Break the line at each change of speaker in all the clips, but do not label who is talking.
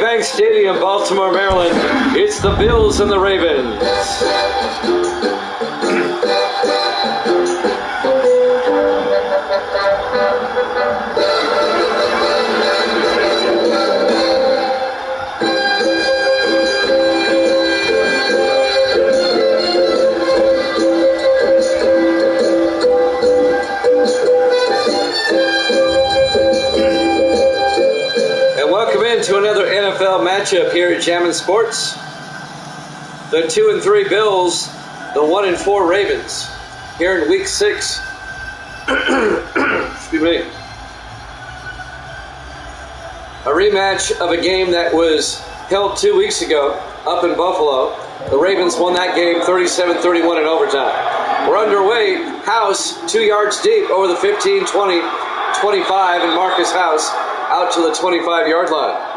Bank Stadium, Baltimore, Maryland. It's the Bills and the Ravens. To another NFL matchup here at Jammin' Sports. The 2-3 Bills, the 1-4 Ravens here in Week 6. Excuse me. A rematch of a game that was held 2 weeks ago up in Buffalo. The Ravens won that game 37-31 in overtime. We're underway. House 2 yards deep over the 15, 20, 25, and Marcus House out to the 25-yard line.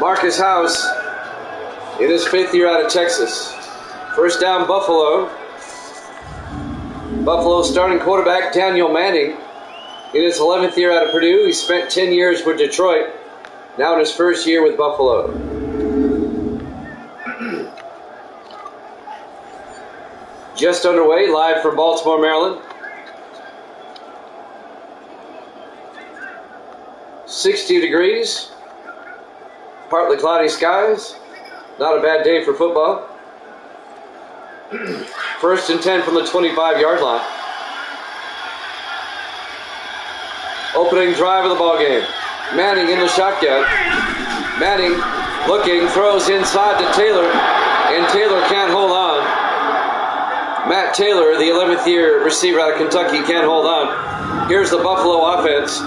Marcus House in his 5th year out of Texas. First down, Buffalo. Buffalo starting quarterback Daniel Manning in his 11th year out of Purdue. He spent 10 years with Detroit. Now in his first year with Buffalo. Just underway, live from Baltimore, Maryland. 60 degrees. Partly cloudy skies. Not a bad day for football. First and 10 from the 25-yard line. Opening drive of the ball game. Manning in the shotgun. Manning looking, throws inside to Taylor, and Taylor can't hold on. Matt Taylor, the 11th year receiver out of Kentucky, can't hold on. Here's the Buffalo offense.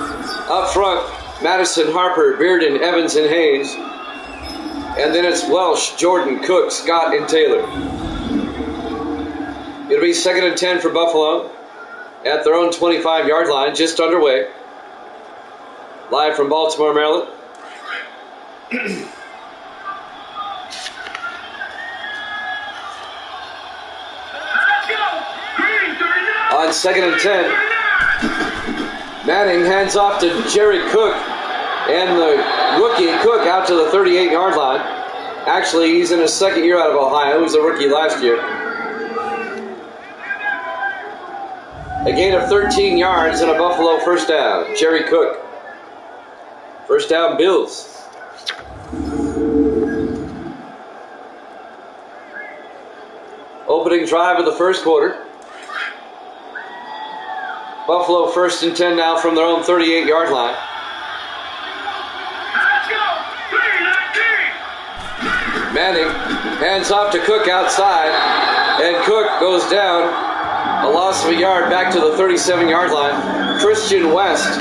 Up front, Madison, Harper, Bearden, Evans, and Hayes. And then it's Welsh, Jordan, Cook, Scott, and Taylor. It'll be 2nd and 10 for Buffalo at their own 25-yard line, just underway. Live from Baltimore, Maryland. On 2nd and 10, Manning hands off to Jerry Cook, and the rookie Cook out to the 38-yard line. Actually, he's in his 2nd year out of Ohio. He was a rookie last year. A gain of 13 yards and a Buffalo first down. Jerry Cook. First down, Bills. Opening drive of the first quarter. Buffalo 1st and 10 now from their own 38-yard line. Manning hands off to Cook outside, and Cook goes down. A loss of a yard back to the 37-yard line. Christian West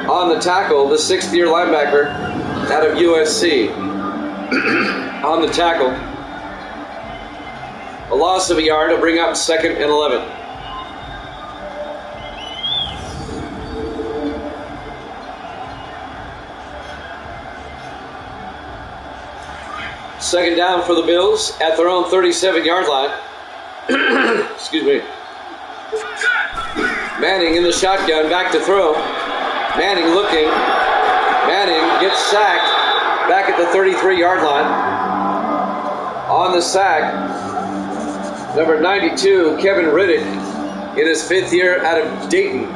on the tackle, the 6th year linebacker out of USC. On the tackle. A loss of a yard to bring up 2nd and 11. Second down for the Bills at their own 37-yard line. Excuse me. Manning in the shotgun, back to throw. Manning looking. Manning gets sacked back at the 33-yard line. On the sack, number 92, Kevin Riddick, in his 5th year out of Dayton.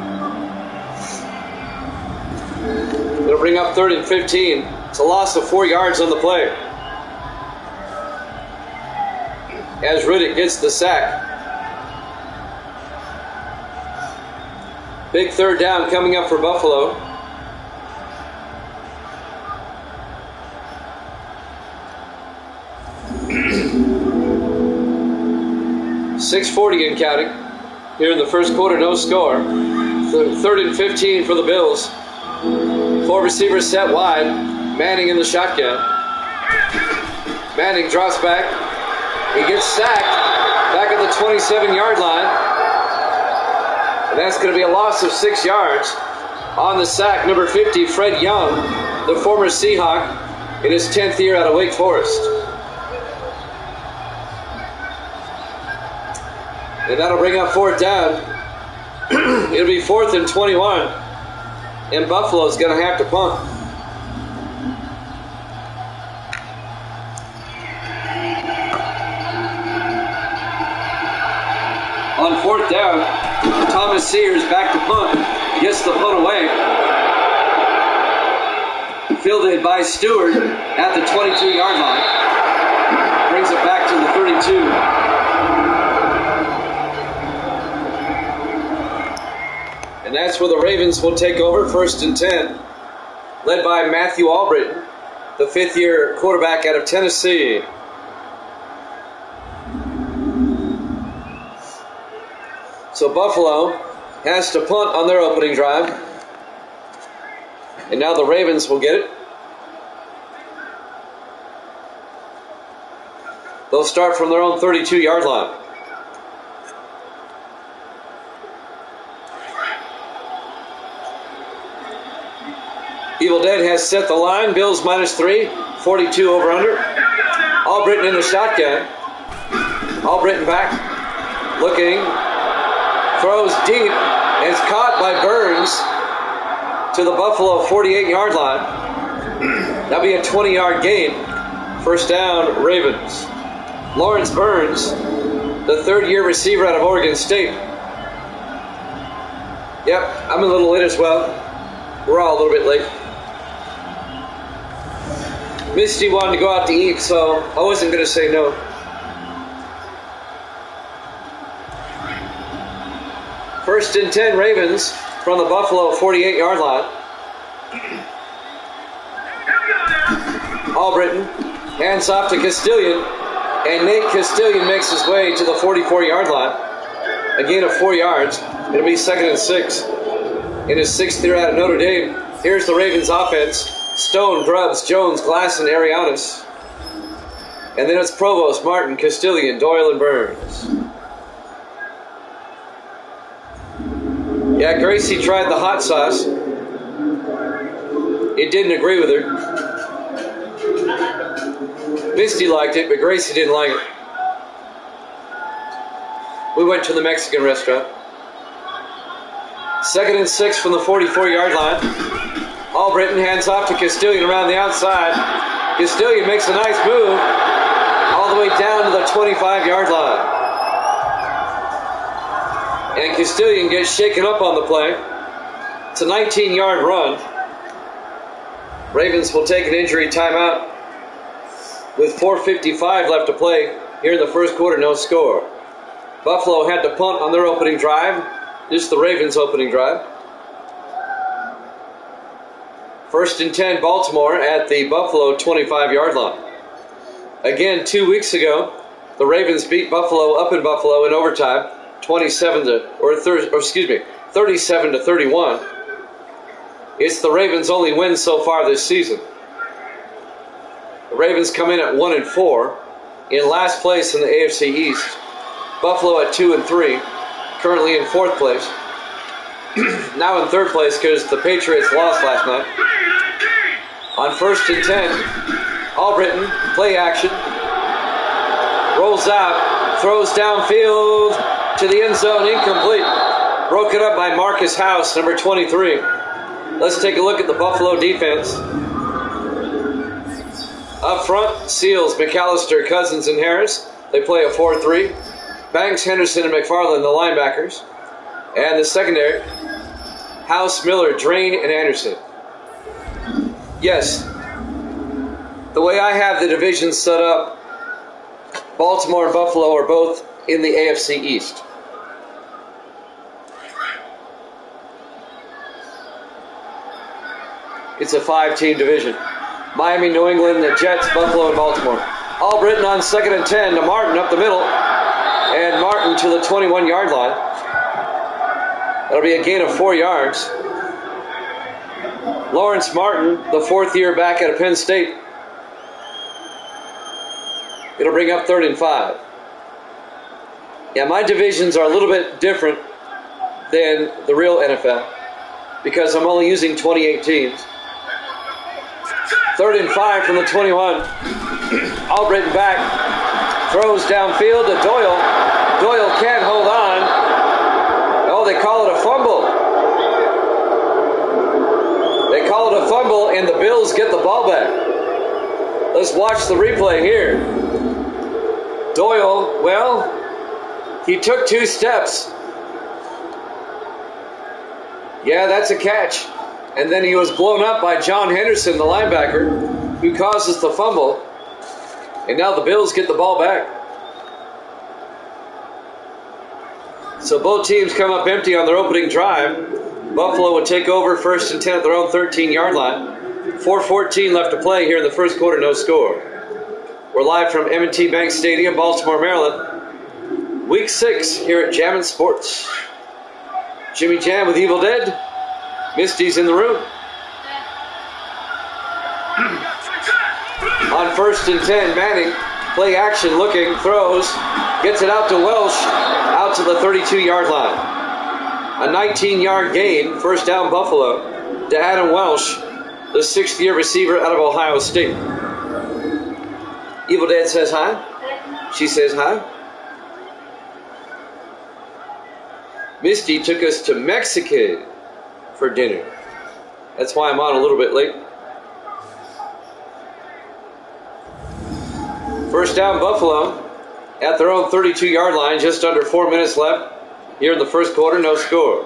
It'll bring up 3rd and 15. It's a loss of 4 yards on the play, as Riddick gets the sack. Big 3rd down coming up for Buffalo. .640 and counting. Here in the first quarter, no score. 3rd and 15 for the Bills. 4 receivers set wide. Manning in the shotgun. Manning drops back. He gets sacked back at the 27-yard line. And that's going to be a loss of 6 yards. On the sack, number 50, Fred Young, the former Seahawk, in his 10th year out of Wake Forest. And that'll bring up 4th down. It'll be 4th and 21. And Buffalo's going to have to punt. On 4th down, Thomas Sears back to punt. Gets the punt away. Fielded by Stewart at the 22-yard line. Brings it back to the 32. And that's where the Ravens will take over, 1st and 10. Led by Matthew Albritton, the 5th-year quarterback out of Tennessee. So Buffalo has to punt on their opening drive. And now the Ravens will get it. They'll start from their own 32-yard line. Evil Dead has set the line. Bills -3, 42 over under. Albritton in the shotgun. Albritton back, looking, throws deep, and it's caught by Burns to the Buffalo 48-yard line. That'll be a 20-yard gain. 1st down, Ravens. Lawrence Burns, the 3rd-year receiver out of Oregon State. Yep, I'm a little late as well. We're all a little bit late. Misty wanted to go out to eat, so I wasn't going to say no. First and 10, Ravens from the Buffalo 48-yard line. Albritton hands off to Castilian, and Nate Castilian makes his way to the 44-yard line. A gain of 4 yards. It'll be 2nd and 6. In his 6th year out of Notre Dame, here's the Ravens offense. Stone, Grubbs, Jones, Glasson, Arianis. And then it's Provost, Martin, Castilian, Doyle, and Burns. Yeah, Gracie tried the hot sauce. It didn't agree with her. Misty liked it, but Gracie didn't like it. We went to the Mexican restaurant. 2nd and 6 from the 44-yard line. Albritton hands off to Castilian around the outside. Castilian makes a nice move all the way down to the 25-yard line. And Castilian gets shaken up on the play. It's a 19-yard run. Ravens will take an injury timeout with 4:55 left to play here in the first quarter, no score. Buffalo had to punt on their opening drive. This is the Ravens' opening drive. 1st and 10, Baltimore at the Buffalo 25-yard line. Again, 2 weeks ago, the Ravens beat Buffalo up in Buffalo in overtime, 37 to 31. It's the Ravens' only win so far this season. The Ravens come in at 1-4, in last place in the AFC East. Buffalo at 2-3, currently in 4th place. Now in 3rd place because the Patriots lost last night. On 1st and 10, Albritton, play action, rolls out, throws downfield to the end zone, incomplete. Broken up by Marcus House, number 23. Let's take a look at the Buffalo defense. Up front, Seals, McAllister, Cousins, and Harris. They play a 4-3. Banks, Henderson, and McFarland, the linebackers. And the secondary, House, Miller, Drain, and Anderson. Yes, the way I have the division set up, Baltimore and Buffalo are both in the AFC East. It's a 5-team division. Miami, New England, the Jets, Buffalo, and Baltimore. Albritton on 2nd and 10 to Martin up the middle. And Martin to the 21-yard line. That'll be a gain of 4 yards. Lawrence Martin, the 4th year back out of Penn State. It'll bring up 3rd and 5. Yeah, my divisions are a little bit different than the real NFL because I'm only using 28 teams. 3rd and 5 from the 21. Albritton back. Throws downfield to Doyle. Doyle can't hold on. Oh, they call it a fumble. They call it a fumble, and the Bills get the ball back. Let's watch the replay here. Doyle, well, he took 2 steps. Yeah, that's a catch. And then he was blown up by John Henderson, the linebacker, who causes the fumble. And now the Bills get the ball back. So both teams come up empty on their opening drive. Buffalo would take over 1st and 10 at their own 13-yard line. 4:14 left to play here in the first quarter, no score. We're live from M&T Bank Stadium, Baltimore, Maryland. Week 6 here at Jammin' Sports. Jimmy Jam with Evil Dead. Misty's in the room. On 1st and 10, Manning, play action, looking, throws, gets it out to Welsh, out to the 32-yard line. A 19-yard gain, first down Buffalo, to Adam Welsh, the 6th-year receiver out of Ohio State. Evil Dead says hi. She says hi. Misty took us to Mexico for dinner. That's why I'm on a little bit late. First down Buffalo at their own 32-yard line, just under 4 minutes left here in the first quarter, no score.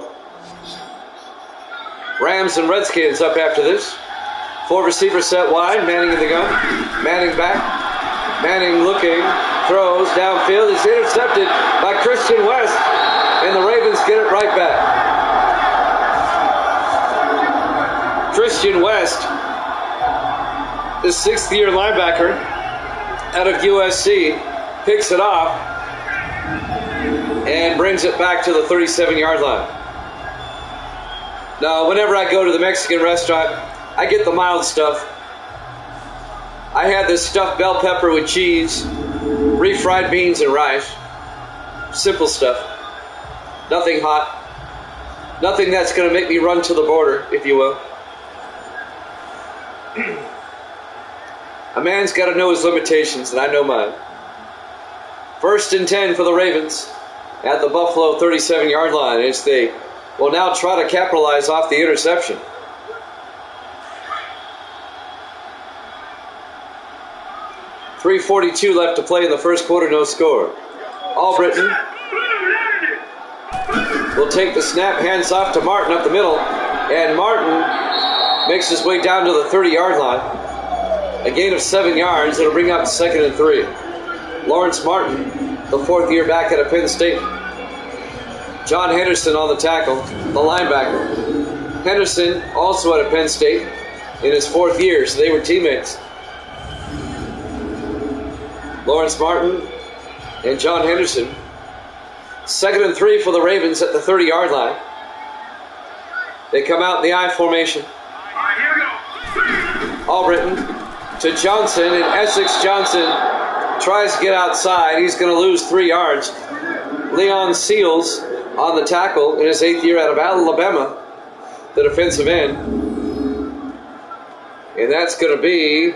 Rams and Redskins up after this. 4 receivers set wide, Manning in the gun. Manning back. Manning looking, throws downfield. It's intercepted by Christian West, and the Ravens get it right back. Christian West, the 6th-year linebacker out of USC, picks it off and brings it back to the 37-yard line. Now, whenever I go to the Mexican restaurant, I get the mild stuff. I had this stuffed bell pepper with cheese, refried beans and rice. Simple stuff. Nothing hot. Nothing that's going to make me run to the border, if you will. A man's got to know his limitations, and I know mine. 1st and 10 for the Ravens at the Buffalo 37-yard line as they will now try to capitalize off the interception. .342 left to play in the first quarter, no score. Albritton will take the snap, hands off to Martin up the middle, and Martin makes his way down to the 30-yard line. A gain of 7 yards. It'll bring up 2nd and 3. Lawrence Martin, the 4th-year back out of Penn State. John Henderson on the tackle, the linebacker. Henderson also out of Penn State in his 4th year, so they were teammates. Lawrence Martin and John Henderson. 2nd and 3 for the Ravens at the 30-yard line. They come out in the I formation. Albritton to Johnson, and Essex Johnson tries to get outside. He's going to lose 3 yards. Leon Seals on the tackle in his 8th year out of Alabama, the defensive end. And that's going to be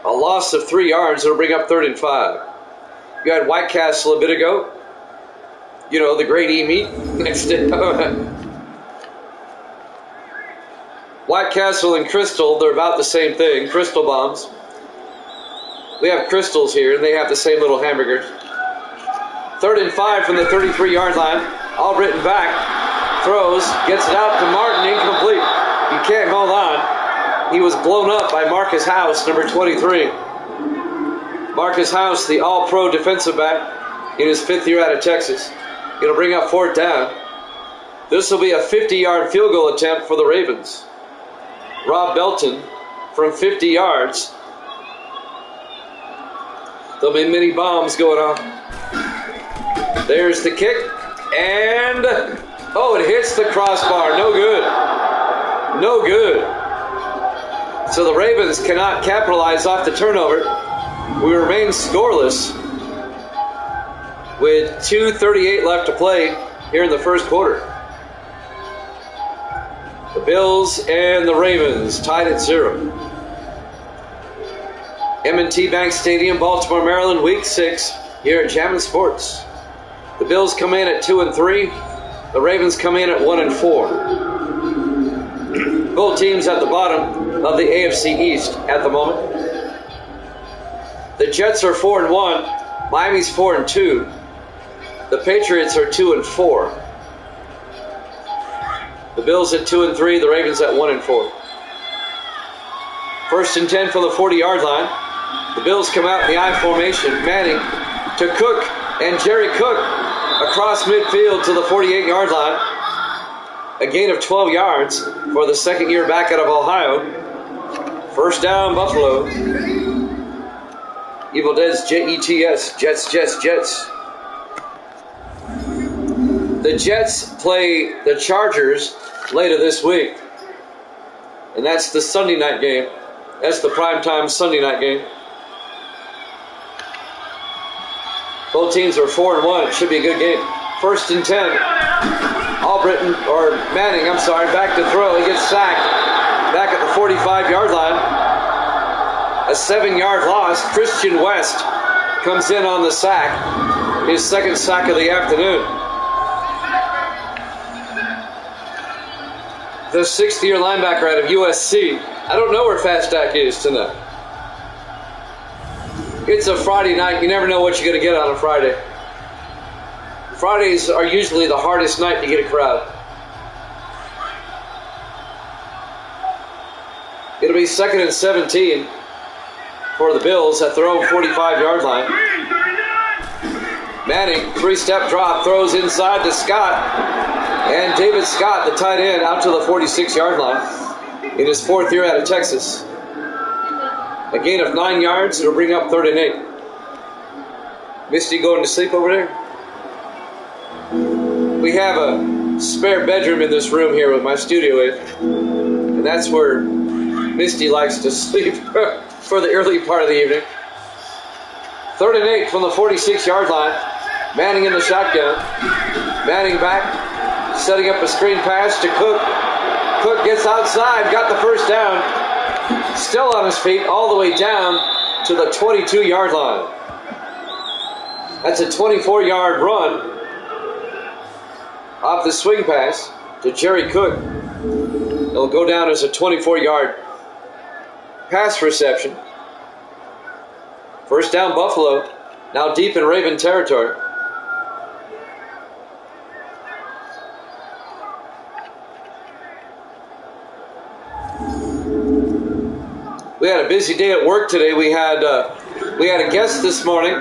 a loss of 3 yards. It'll bring up 3rd and 5. You had White Castle a bit ago. You know, the great E-meat. Next day. White Castle and Crystal, they're about the same thing. Crystal bombs. We have Crystals here, and they have the same little hamburgers. 3rd and 5 from the 33-yard line. Albritton back. Throws. Gets it out to Martin. Incomplete. He can't hold on. He was blown up by Marcus House, number 23. Marcus House, the all-pro defensive back in his 5th year out of Texas. It'll bring up 4th down. This will be a 50-yard field goal attempt for the Ravens. Rob Belton from 50 yards. There'll be many bombs going on. There's the kick. And, oh, it hits the crossbar. No good. No good. So the Ravens cannot capitalize off the turnover. We remain scoreless with 2:38 left to play here in the first quarter. The Bills and the Ravens tied at 0. M&T Bank Stadium, Baltimore, Maryland, Week 6 here at Jammin' Sports. The Bills come in at 2-3. The Ravens come in at 1-4. Both teams at the bottom of the AFC East at the moment. The Jets are 4-1. Miami's 4-2. The Patriots are 2-4. The Bills at 2-3. The Ravens at 1-4. 1st and 10 from the 40-yard line. The Bills come out in the I formation. Manning to Cook, and Jerry Cook across midfield to the 48-yard line. A gain of 12 yards for the second year back out of Ohio. First down, Buffalo. Evil Dead's Jets, Jets, Jets, Jets. The Jets play the Chargers later this week. And that's the Sunday night game. That's the primetime Sunday night game. Both teams are 4-1. It should be a good game. 1st and 10. Manning, back to throw. He gets sacked. Back at the 45-yard line. A 7-yard loss. Christian West comes in on the sack. His second sack of the afternoon. The 6th-year linebacker out of USC. I don't know where Fastback is tonight. It's a Friday night. You never know what you're going to get on a Friday. Fridays are usually the hardest night to get a crowd. It'll be 2nd and 17 for the Bills at their own 45-yard line. Manning, 3-step drop, throws inside to Scott. And David Scott, the tight end, out to the 46-yard line in his 4th year out of Texas. A gain of 9 yards. It'll bring up 3rd and 8. Misty going to sleep over there? We have a spare bedroom in this room here with my studio in. And that's where Misty likes to sleep for the early part of the evening. 3rd and 8 from the 46-yard line. Manning in the shotgun. Manning back. Setting up a screen pass to Cook. Cook gets outside, got the first down. Still on his feet all the way down to the 22-yard line. That's a 24-yard run off the swing pass to Jerry Cook. It'll go down as a 24-yard pass reception. First down, Buffalo. Now deep in Raven territory. We had a busy day at work today. We had a guest this morning,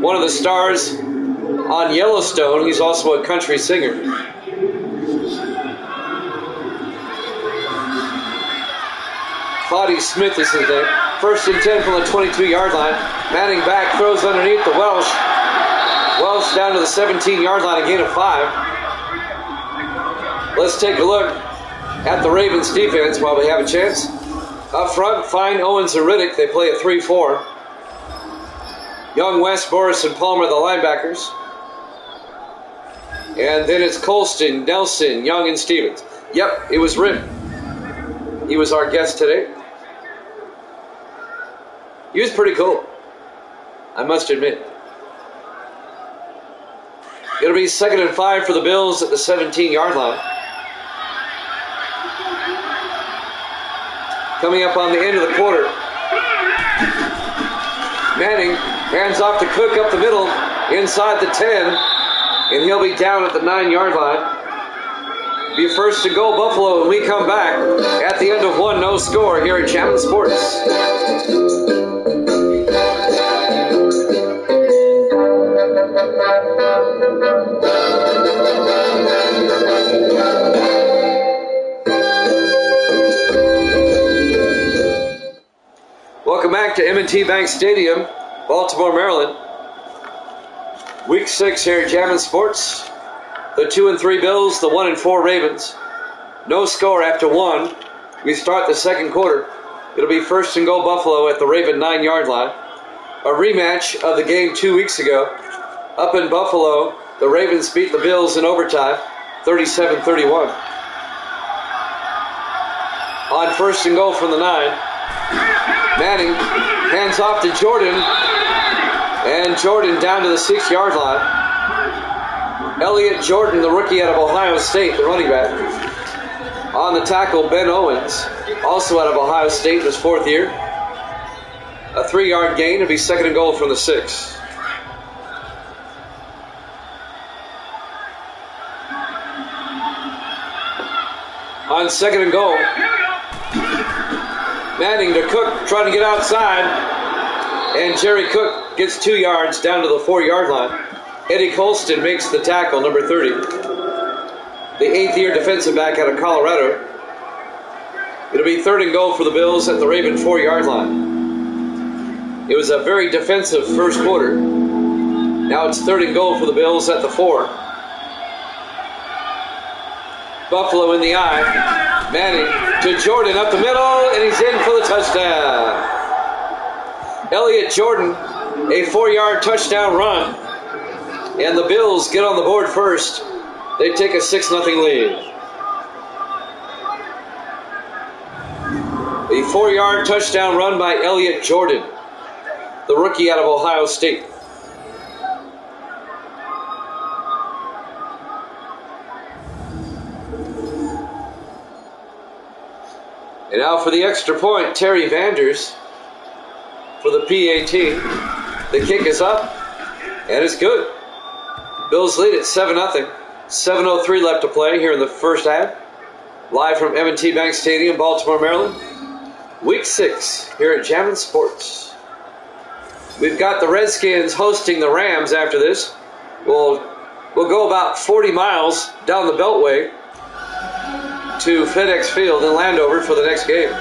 one of the stars on Yellowstone. He's also a country singer. Claudia Smith is his name. 1st and 10 from the 22-yard line. Manning back, throws underneath the Welsh. Welsh down to the 17-yard line, a gain of 5. Let's take a look at the Ravens defense while we have a chance. Up front, Fine, Owens, and Riddick. They play a 3-4. Young, West, Boris, and Palmer, the linebackers. And then it's Colston, Nelson, Young, and Stevens. Yep, it was Rip. He was our guest today. He was pretty cool, I must admit. It'll be 2nd and 5 for the Bills at the 17-yard line. Coming up on the end of the quarter. Manning hands off to Cook up the middle, inside the 10, and he'll be down at the 9-yard line. Be 1st and goal, Buffalo, and we come back at the end of one, no score here at Jammin' Sports. Welcome back to M&T Bank Stadium, Baltimore, Maryland. Week 6 here at Jammin' Sports. The 2-3 Bills, the 1-4 Ravens. No score after one. We start the second quarter. It'll be 1st and goal, Buffalo at the Raven 9-yard line. A rematch of the game 2 weeks ago Up in Buffalo, the Ravens beat the Bills in overtime, 37-31. On first and goal from the 9, Manning hands off to Jordan, and Jordan down to the 6-yard line. Elliott Jordan, the rookie out of Ohio State, the running back. On the tackle, Ben Owens, also out of Ohio State, his 4th year. A 3-yard gain. It'll be second and goal from the 6. On second and goal, Manning to Cook, trying to get outside, and Jerry Cook gets 2 yards down to the 4-yard line. Eddie Colston makes the tackle, number 30. The 8th-year defensive back out of Colorado. It'll be third and goal for the Bills at the Raven 4-yard line. It was a very defensive first quarter. Now it's third and goal for the Bills at the 4. Buffalo in the eye. Manning to Jordan up the middle, and he's in for the touchdown. Elliott Jordan, a 4-yard touchdown run. And the Bills get on the board first. They take a 6-0 lead. A 4-yard touchdown run by Elliott Jordan, the rookie out of Ohio State. And now for the extra point, Terry Vanders for the PA team. The kick is up, and it's good. Bills lead at 7-0. 7:03 left to play here in the first half. Live from M&T Bank Stadium, Baltimore, Maryland. Week 6 here at Jammin' Sports. We've got the Redskins hosting the Rams after this. We'll go about 40 miles down the Beltway to FedEx Field in Landover for the next game.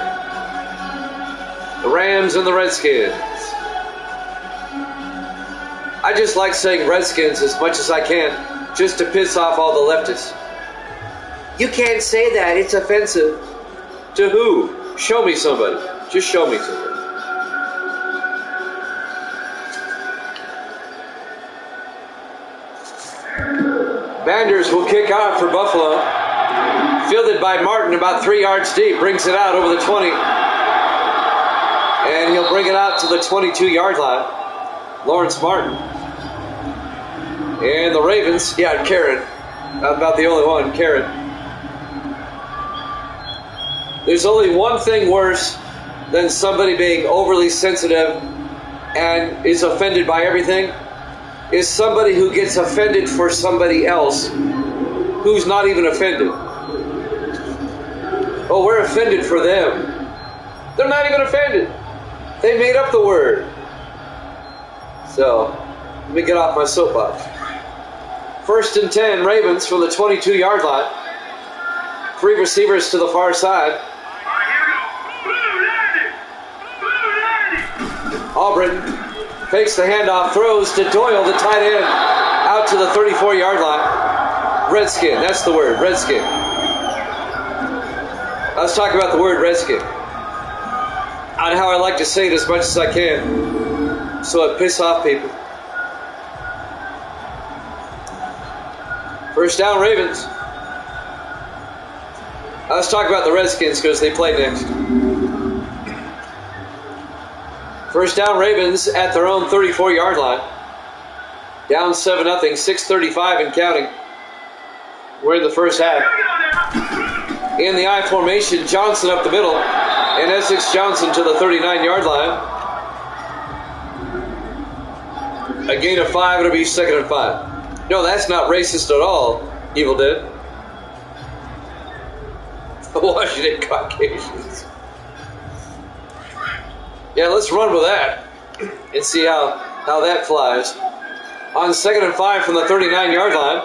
The Rams and the Redskins. I just like saying Redskins as much as I can, just to piss off all the leftists. You can't say that, it's offensive. To who? Show me somebody. Just show me somebody. Vanders will kick out for Buffalo. Fielded by Martin about 3 yards deep. Brings it out over the 20. And he'll bring it out to the 22-yard line. Lawrence Martin. And the Ravens, Karen. About the only one, Karen. There's only one thing worse than somebody being overly sensitive and is offended by everything, is somebody who gets offended for somebody else who's not even offended. Oh, we're offended for them. They're not even offended. They made up the word. So, let me get off my soapbox. First and 10, Ravens from the 22-yard line. 3 receivers to the far side. Albritton fakes the handoff, throws to Doyle, the tight end, out to the 34-yard line. Redskin, that's the word, Redskin. Let's talk about the word Redskin. On how I like to say it as much as I can, so it pisses off people. First down, Ravens. Let's talk about the Redskins because they play next. First down, Ravens at their own 34-yard line. Down 7-0, 6:35 and counting. We're in the first half. In the I formation, Johnson up the middle, and Essex Johnson to the 39-yard line. A gain of 5, it'll be second and 5. No, that's not racist at all, Evil Dead. The Washington Caucasians. Yeah, let's run with that and see how that flies. On second and 5 from the 39-yard line.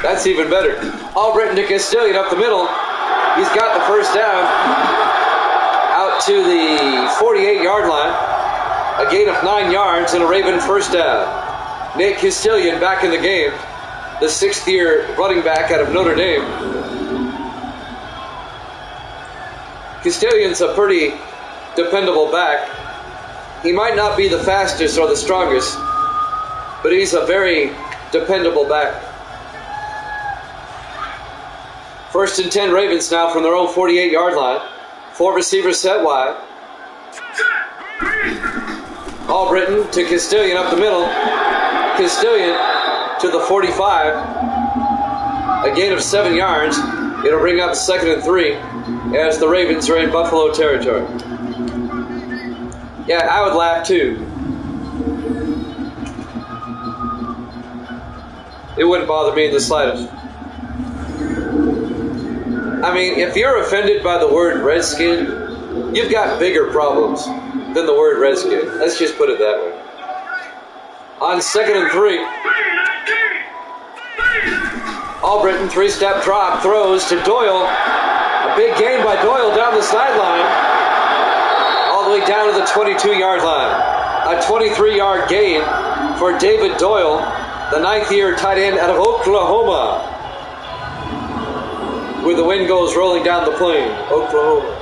That's even better. Albritton to Castilian up the middle. He's got the first down. Out to the 48-yard line. A gain of 9 yards and a Raven first down. Nate Castilian back in the game. The 6th-year running back out of Notre Dame. Castilian's a pretty dependable back. He might not be the fastest or the strongest, but he's a very dependable back. 1st and 10 Ravens now from their own 48-yard line. 4 receivers set wide. Albritton to Castilian up the middle. Castilian to the 45. A gain of 7 yards. It'll bring up 2nd and 3 as the Ravens are in Buffalo territory. Yeah, I would laugh too. It wouldn't bother me in the slightest. I mean, if you're offended by the word Redskin, you've got bigger problems than the word Redskin. Let's just put it that way. On 2nd and 3, Albritton, 3-step drop, throws to Doyle. A big gain by Doyle down the sideline, all the way down to the 22-yard line. A 23-yard gain for David Doyle, the 9th-year tight end out of Oklahoma. Where the wind goes rolling down the plain, Oklahoma.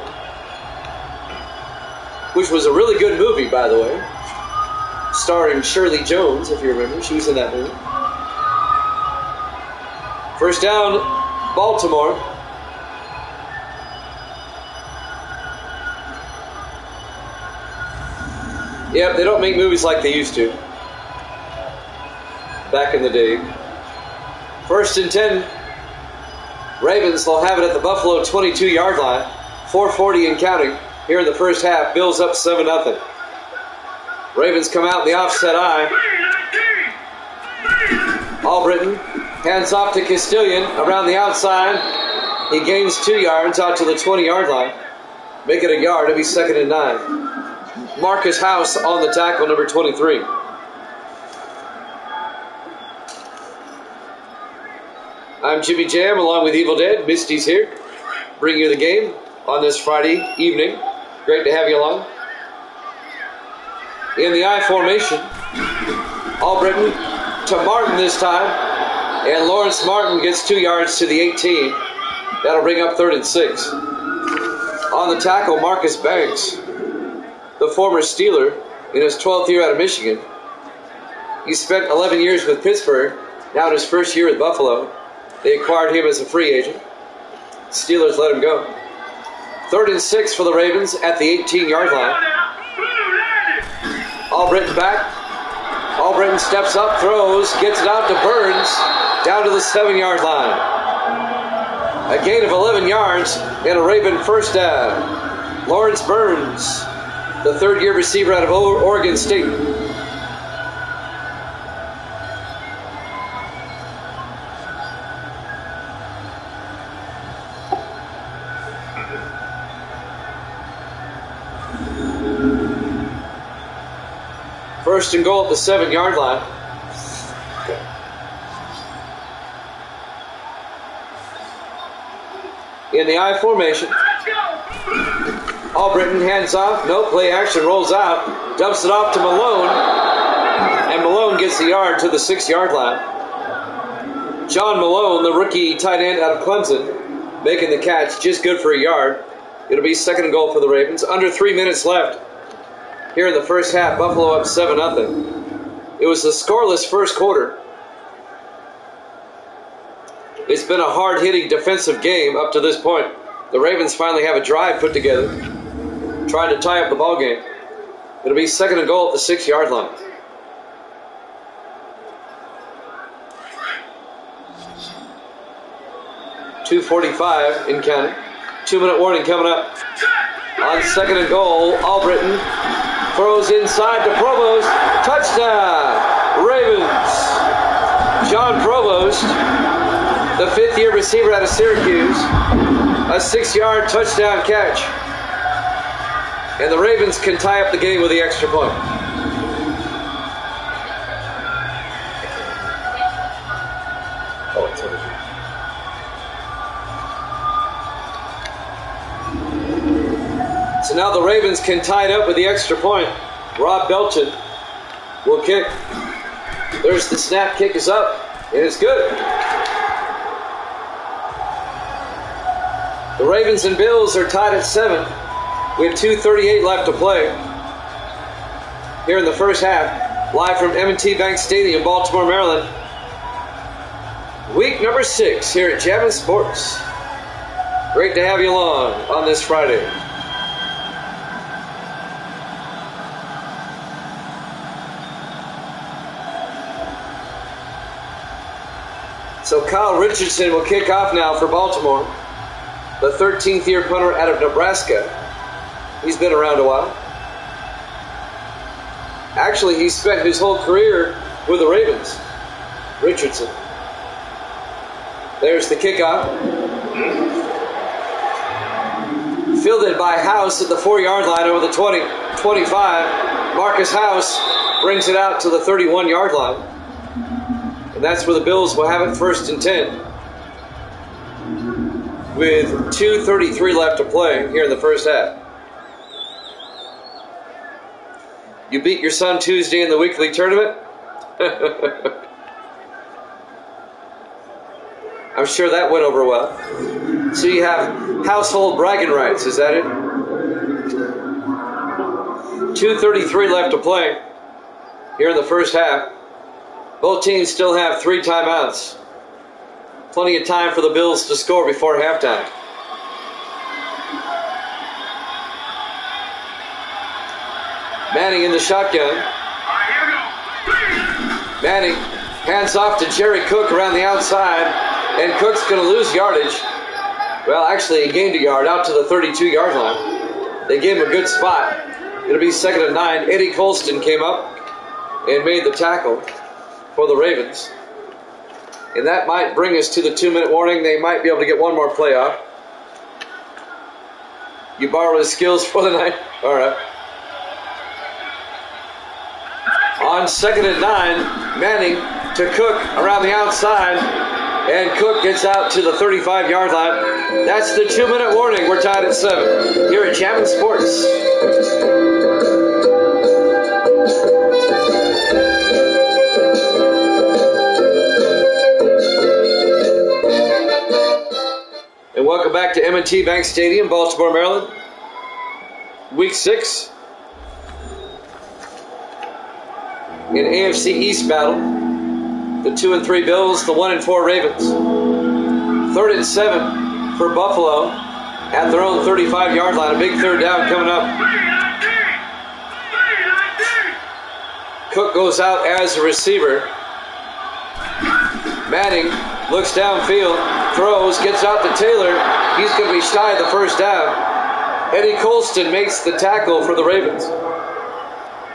Which was a really good movie, by the way. Starring Shirley Jones, if you remember. She was in that movie. First down, Baltimore. Yep, they don't make movies like they used to. Back in the day. 1st and 10. Ravens, they'll have it at the Buffalo 22-yard line. 4:40 and counting here in the first half. Bills up 7-0. Ravens come out in the offset eye. Albritton hands off to Castilian around the outside. He gains 2 yards out to the 20-yard line. Make it a yard. It'll be 2nd and 9. Marcus House on the tackle, number 23. I'm Jimmy Jam along with Evil Dead. Misty's here. Bring you the game on this Friday evening. Great to have you along. In the I formation, Albritton to Martin this time. And Lawrence Martin gets 2 yards to the 18. That'll bring up 3rd and 6. On the tackle, Marcus Banks, the former Steeler in his 12th year out of Michigan. He spent 11 years with Pittsburgh, now in his first year with Buffalo. They acquired him as a free agent. Steelers let him go. 3rd and 6 for the Ravens at the 18-yard line. Albritton back. Albritton steps up, throws, gets it out to Burns, down to the 7-yard line. A gain of 11 yards and a Raven first down. Lawrence Burns, the 3rd-year receiver out of Oregon State. First and goal at the 7-yard line. In the I formation. Albritton hands off. No play action, rolls out. Dumps it off to Malone. And Malone gets the yard to the 6-yard line. John Malone, the rookie tight end out of Clemson, making the catch. Just good for a yard. It'll be 2nd and goal for the Ravens. Under 3 minutes left. Here in the first half, Buffalo up 7-0. It was a scoreless first quarter. It's been a hard-hitting defensive game up to this point. The Ravens finally have a drive put together, trying to tie up the ball game. It'll be 2nd and goal at the 6-yard line. .245 in counting. 2-minute warning coming up. On 2nd and goal, Albritton throws inside to Provost. Touchdown, Ravens. John Provost, the 5th-year receiver out of Syracuse. A 6-yard touchdown catch. And the Ravens can tie up the game with the extra point. So now the Ravens can tie it up with the extra point. Rob Belton will kick. There's the snap. Kick is up, and it's good. The Ravens and Bills are tied at 7 with 2:38 left to play here in the first half. live from M&T Bank Stadium, Baltimore, Maryland. Week number 6 here at Jammin' Sports. Great to have you along on this Friday. So Kyle Richardson will kick off now for Baltimore, the 13th year punter out of Nebraska. He's been around a while. Actually, he spent his whole career with the Ravens. Richardson. There's the kickoff. Fielded by House at the 4-yard line over the 25. Marcus House brings it out to the 31-yard line. And that's where the Bills will have it, 1st and 10. With 2:33 left to play here in the first half. You beat your son Tuesday in the weekly tournament? I'm sure that went over well. So you have household bragging rights, is that it? 2:33 left to play here in the first half. Both teams still have 3 timeouts. Plenty of time for the Bills to score before halftime. Manning in the shotgun. Manning hands off to Jerry Cook around the outside, and Cook's going to lose yardage. Well, actually, he gained a yard out to the 32-yard line. They gave him a good spot. It'll be 2nd and 9. Eddie Colston came up and made the tackle for the Ravens. And that might bring us to the 2-minute warning. They might be able to get one more play off. You borrow his skills for the night? All right. On 2nd and 9, Manning to Cook around the outside, and Cook gets out to the 35-yard line. That's the 2-minute warning. We're tied at 7 here at Jammin' Sports. And welcome back to M&T Bank Stadium, Baltimore, Maryland. Week 6. In AFC East battle, the 2 and 3 Bills, the 1 and 4 Ravens. 3rd and 7 for Buffalo at their own 35-yard line. A big 3rd down coming up. Cook goes out as a receiver. Manning looks downfield, throws, gets out to Taylor. He's going to be shy of the 1st down. Eddie Colston makes the tackle for the Ravens.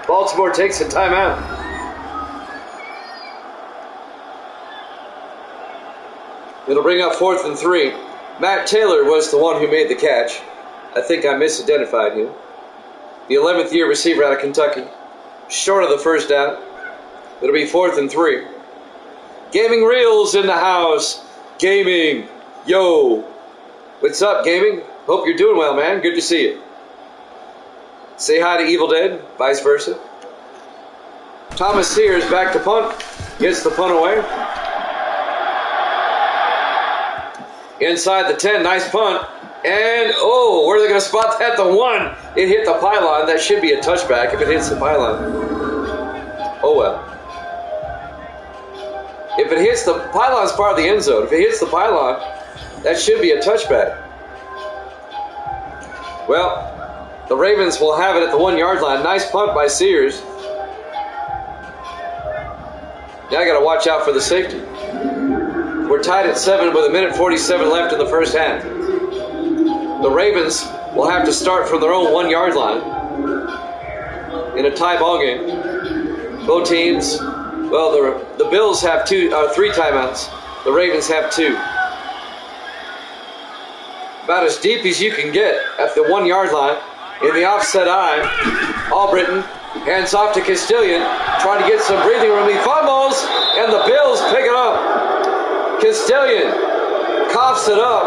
Baltimore takes a timeout. It'll bring up 4th and 3. Matt Taylor was the one who made the catch. I think I misidentified him. The 11th year receiver out of Kentucky. Short of the 1st down. It'll be 4th and 3. Gaming Reels in the house. Gaming. Yo. What's up, Gaming? Hope you're doing well, man. Good to see you. Say hi to Evil Dead. Vice versa. Thomas Sears back to punt. Gets the punt away. Inside the 10, nice punt. And, oh, where are they going to spot that? The 1. It hit the pylon. That should be a touchback if it hits the pylon. Oh, well. If it hits the pylon's part of the end zone. If it hits the pylon, that should be a touchback. Well, the Ravens will have it at the 1-yard line. Nice punt by Sears. Now I got to watch out for the safety. We're tied at 7 with 1:47 left in the first half. The Ravens will have to start from their own 1-yard line in a tie ball game. Both teams, well, the Bills have 3 timeouts. The Ravens have 2. About as deep as you can get at the 1-yard line. In the offset eye, Albritton hands off to Castilian, trying to get some breathing room. He fumbles, and the Bills pick it up. Castilian coughs it up,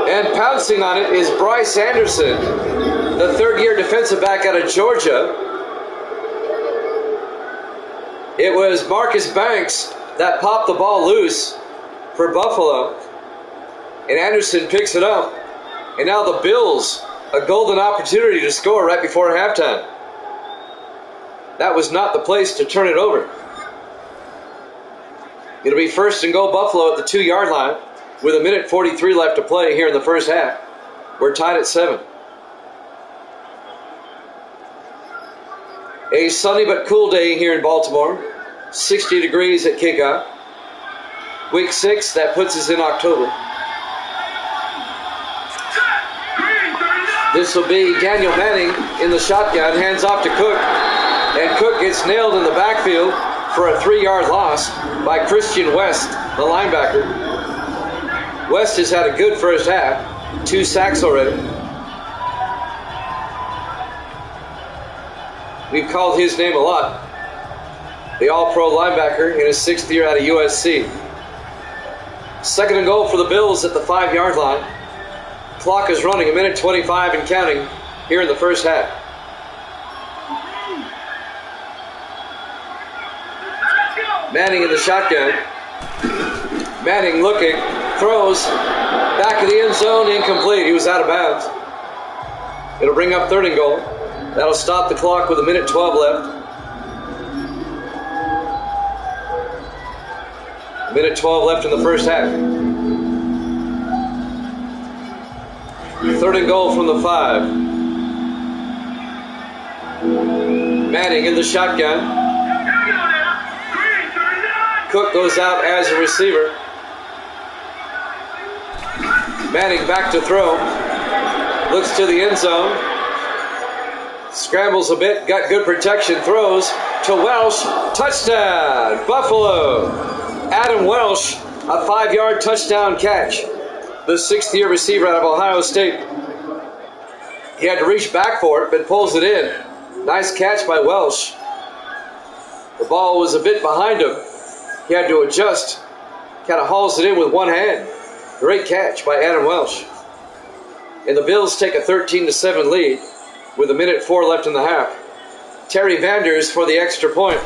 and pouncing on it is Bryce Anderson, the 3rd-year defensive back out of Georgia. It was Marcus Banks that popped the ball loose for Buffalo, and Anderson picks it up. And now the Bills, a golden opportunity to score right before halftime. That was not the place to turn it over. It'll be first and goal Buffalo at the 2-yard line with 1:43 left to play here in the first half. We're tied at 7. A sunny but cool day here in Baltimore. 60 degrees at kickoff. Week 6, that puts us in October. This will be Daniel Manning in the shotgun, hands off to Cook. And Cook gets nailed in the backfield for a 3-yard loss by Christian West, the linebacker. West has had a good first half, 2 sacks already. We've called his name a lot. The all-pro linebacker in his 6th year out of USC. Second and goal for the Bills at the 5-yard line. Clock is running, 1:25 and counting here in the first half. Manning in the shotgun. Manning looking, throws, back of the end zone, incomplete. He was out of bounds. It'll bring up 3rd and goal. That'll stop the clock with 1:12 left. 1:12 left in the first half. 3rd and goal from the 5. Manning in the shotgun. Cook goes out as a receiver. Manning back to throw. Looks to the end zone. Scrambles a bit, got good protection, throws to Welsh. Touchdown, Buffalo. Adam Welsh, a 5-yard touchdown catch. The 6th-year receiver out of Ohio State. He had to reach back for it, but pulls it in. Nice catch by Welsh. The ball was a bit behind him. He had to adjust. Kind of hauls it in with one hand. Great catch by Adam Welsh. And the Bills take a 13-7 lead with 1:04 left in the half. Terry Vanders for the extra point.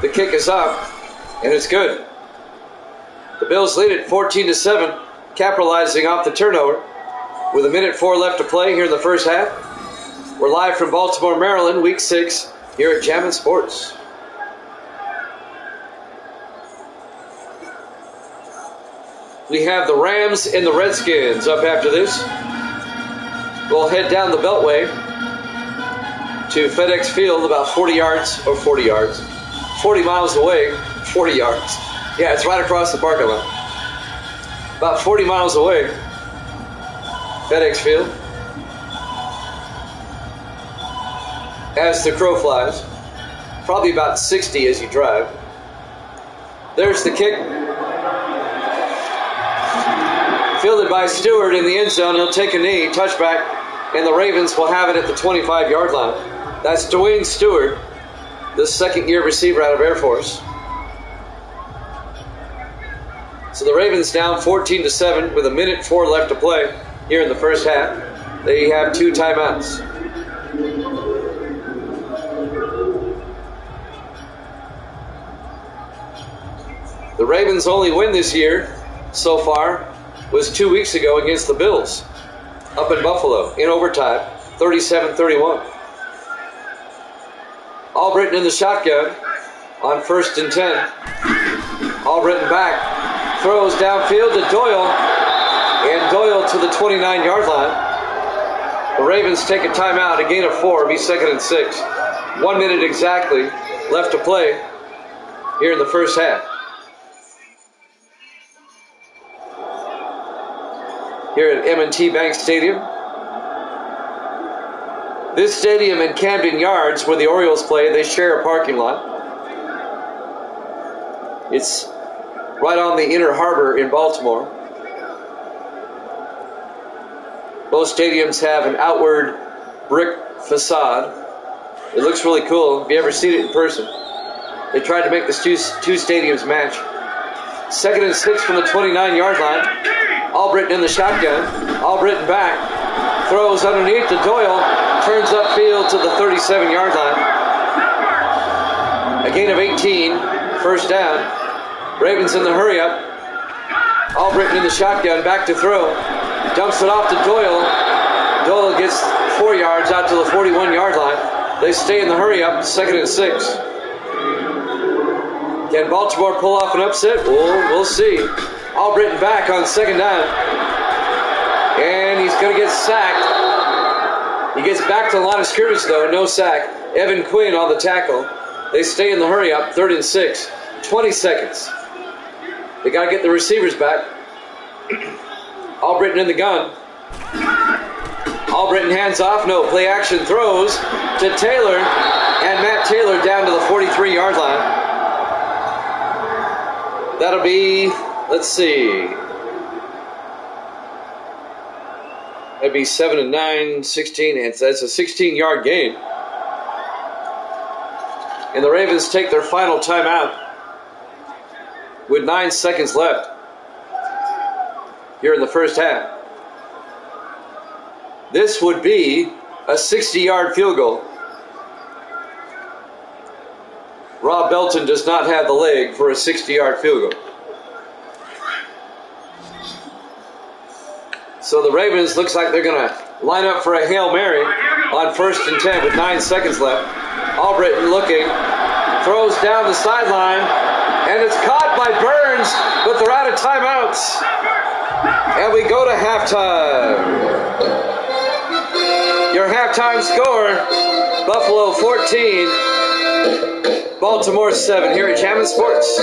The kick is up, and it's good. The Bills lead it 14-7, capitalizing off the turnover with 1:04 left to play here in the first half. We're live from Baltimore, Maryland, Week 6, here at Jammin' Sports. We have the Rams and the Redskins up after this. We'll head down the Beltway to FedEx Field, about 40 miles away, 40 yards. Yeah, it's right across the parking lot. About 40 miles away, FedEx Field. As the crow flies, probably about 60 as you drive. There's the kick. Fielded by Stewart in the end zone. He'll take a knee, touchback, and the Ravens will have it at the 25-yard line. That's Dwayne Stewart, the 2nd-year receiver out of Air Force. So the Ravens down 14-7 with 1:04 left to play here in the first half. They have 2 timeouts. The Ravens' only win this year so far was 2 weeks ago against the Bills up in Buffalo in overtime, 37-31. Albritton in the shotgun on 1st and 10. Albritton back, throws downfield to Doyle, and Doyle to the 29-yard line. The Ravens take a timeout, a gain of 4, be 2nd and 6. 1 minute exactly left to play here in the first half. Here at M&T Bank Stadium. This stadium and Camden Yards, where the Orioles play, they share a parking lot. It's right on the Inner Harbor in Baltimore. Both stadiums have an outward brick facade. It looks really cool. Have you ever seen it in person? They tried to make the two stadiums match. 2nd and 6 from the 29-yard line. Albritton in the shotgun. Albritton back. Throws underneath to Doyle. Turns upfield to the 37-yard line. A gain of 18. First down. Ravens in the hurry-up. Albritton in the shotgun. Back to throw. Dumps it off to Doyle. Doyle gets 4 yards out to the 41-yard line. They stay in the hurry up, 2nd and 6. Can Baltimore pull off an upset? We'll see. Albritton back on 2nd down. And he's going to get sacked. He gets back to the line of scrimmage, though. No sack. Evan Quinn on the tackle. They stay in the hurry up, 3rd and 6. 20 seconds. They got to get the receivers back. Albritton in the gun. Albritton hands off. No. Play action throws to Taylor. And Matt Taylor down to the 43-yard line. That'll be, let's see. That'd be 7 and 9, 16. And that's a 16-yard gain. And the Ravens take their final timeout with 9 seconds left here in the first half. This would be a 60-yard field goal. Rob Belton does not have the leg for a 60-yard field goal. So the Ravens looks like they're going to line up for a Hail Mary on 1st and 10 with 9 seconds left. Albritton looking, throws down the sideline, and it's caught by Burns, but they're out of timeouts. And we go to halftime. Your halftime score, Buffalo 14, Baltimore 7 here at Chapman Sports.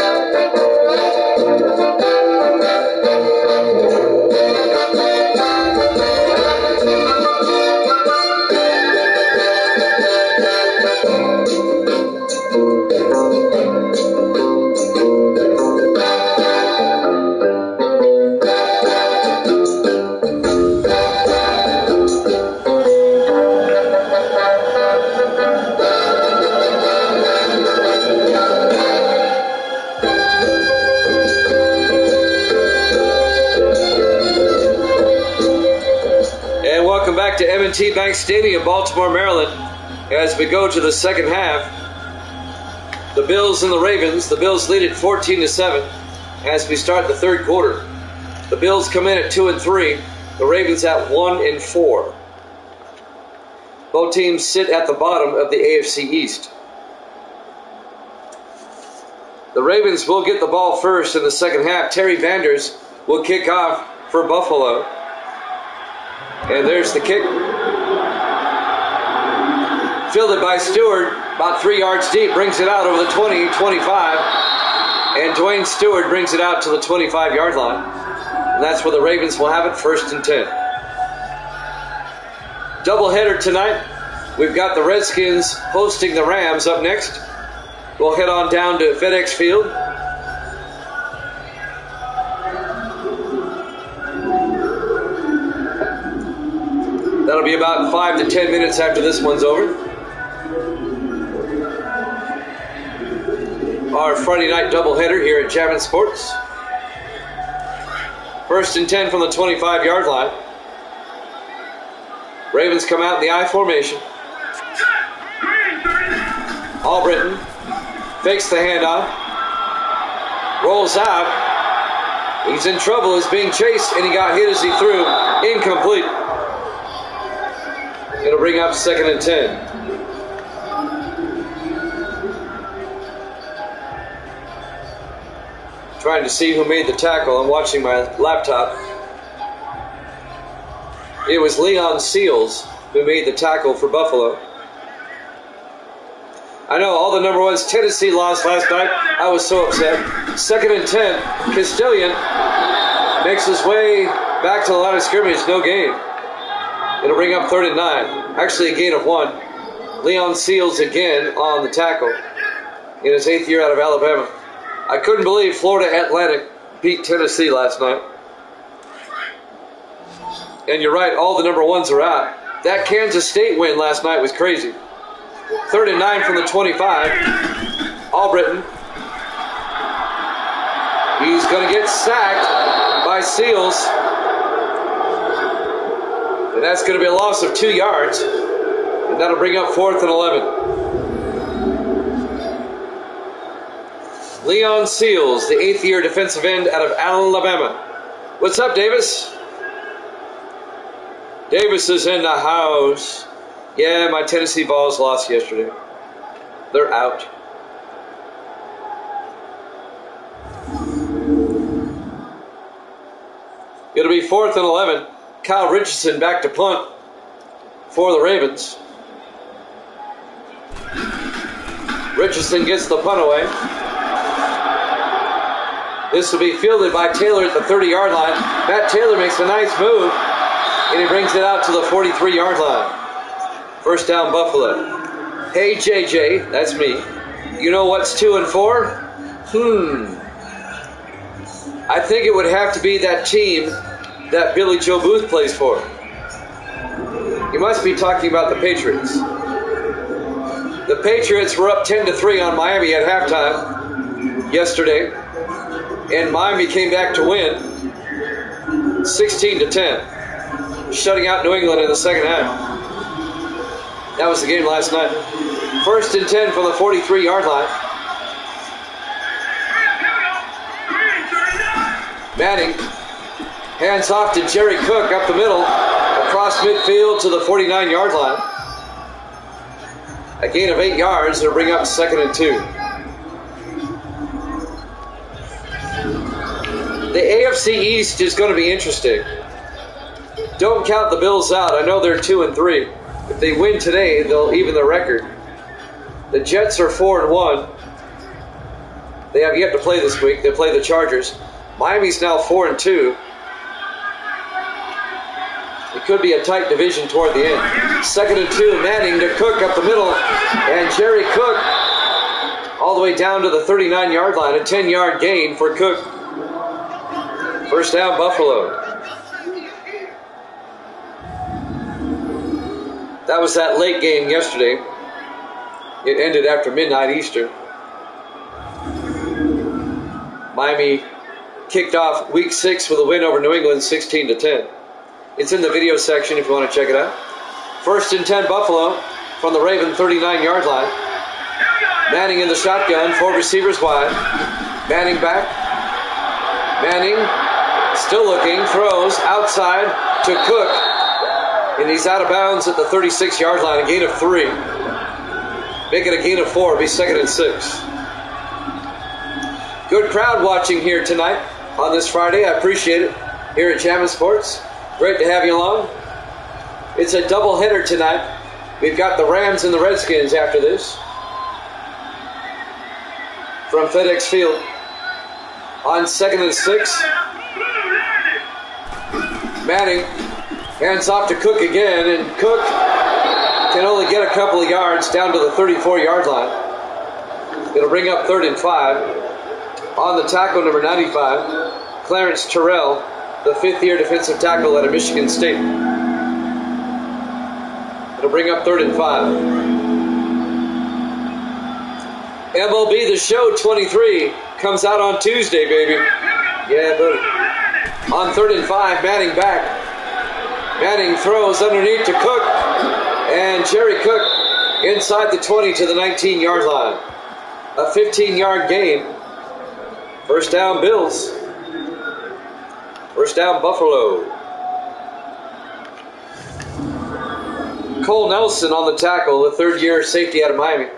To M&T Bank Stadium, Baltimore, Maryland, as we go to the second half. The Bills and the Ravens. The Bills lead at 14-7 as we start the third quarter. The Bills come in at 2-3. The Ravens at 1-4. Both teams sit at the bottom of the AFC East. The Ravens will get the ball first in the second half. Terry Vanders will kick off for Buffalo. And there's the kick. Fielded by Stewart, about 3 yards deep, brings it out over the 20, 25. And Dwayne Stewart brings it out to the 25-yard line. And that's where the Ravens will have it, 1st and 10. Doubleheader tonight. We've got the Redskins hosting the Rams up next. We'll head on down to FedEx Field. That'll be about 5 to 10 minutes after this one's over. Our Friday night doubleheader here at Chapman Sports. 1st and 10 from the 25-yard line. Ravens come out in the I formation. Albritton fakes the handoff. Rolls out. He's in trouble. He's being chased, and he got hit as he threw. Incomplete. It'll bring up 2nd and 10. Trying to see who made the tackle. I'm watching my laptop. It was Leon Seals who made the tackle for Buffalo. I know all the number ones. Tennessee lost last night. I was so upset. 2nd and 10. Castilian makes his way back to the line of scrimmage. No gain. It'll bring up 3rd and 9. Actually a gain of 1. Leon Seals again on the tackle in his 8th year out of Alabama. I couldn't believe Florida Atlantic beat Tennessee last night. And you're right, all the number ones are out. That Kansas State win last night was crazy. 3rd and 9 from the 25. Albritton. He's going to get sacked by Seals. And that's going to be a loss of 2 yards. And that'll bring up 4th and 11. Leon Seals, the 8th year defensive end out of Alabama. What's up, Davis? Davis is in the house. Yeah, my Tennessee Vols lost yesterday. They're out. It'll be 4th and 11. Kyle Richardson back to punt for the Ravens. Richardson gets the punt away. This will be fielded by Taylor at the 30-yard line. Matt Taylor makes a nice move, and he brings it out to the 43-yard line. First down, Buffalo. Hey, JJ, that's me. You know what's 2 and 4? I think it would have to be that team that Billy Joe Booth plays for. You must be talking about the Patriots. The Patriots were up 10-3 on Miami at halftime yesterday, and Miami came back to win 16-10, shutting out New England in the second half. That was the game last night. 1st and 10 from the 43-yard line. Manning hands off to Jerry Cook up the middle, across midfield to the 49-yard line. A gain of 8 yards to bring up 2nd and 2. The AFC East is going to be interesting. Don't count the Bills out. I know they're 2 and 3. If they win today, they'll even their record. The Jets are 4 and 1. They have yet to play this week. They play the Chargers. Miami's now 4 and 2. It could be a tight division toward the end. 2nd and 2, Manning to Cook up the middle, and Jerry Cook all the way down to the 39-yard line. A 10-yard gain for Cook. First down, Buffalo. That was that late game yesterday. It ended after midnight Eastern. Miami kicked off Week 6 with a win over New England, 16-10. It's in the video section if you want to check it out. 1st and 10, Buffalo from the Raven 39-yard line. Manning in the shotgun, 4 receivers wide. Manning back. Manning still looking, throws outside to Cook. And he's out of bounds at the 36-yard line, a gain of 3. Make it a gain of 4, be 2nd and 6. Good crowd watching here tonight on this Friday. I appreciate it here at Jammin' Sports. Great to have you along. It's a doubleheader tonight. We've got the Rams and the Redskins after this. From FedEx Field. On 2nd and 6. Manning hands off to Cook again, and Cook can only get a couple of yards down to the 34-yard line. It'll bring up 3rd and 5. On the tackle, number 95, Clarence Terrell, the 5th-year defensive tackle out of Michigan State. It'll bring up 3rd and 5. MLB The Show 23 comes out on Tuesday, baby. Yeah, buddy. On 3rd and 5, Manning back. Manning throws underneath to Cook, and Jerry Cook inside the 20 to the 19-yard line. A 15-yard gain. First down, Bills. First down, Buffalo. Cole Nelson on the tackle, the 3rd-year safety out of Miami,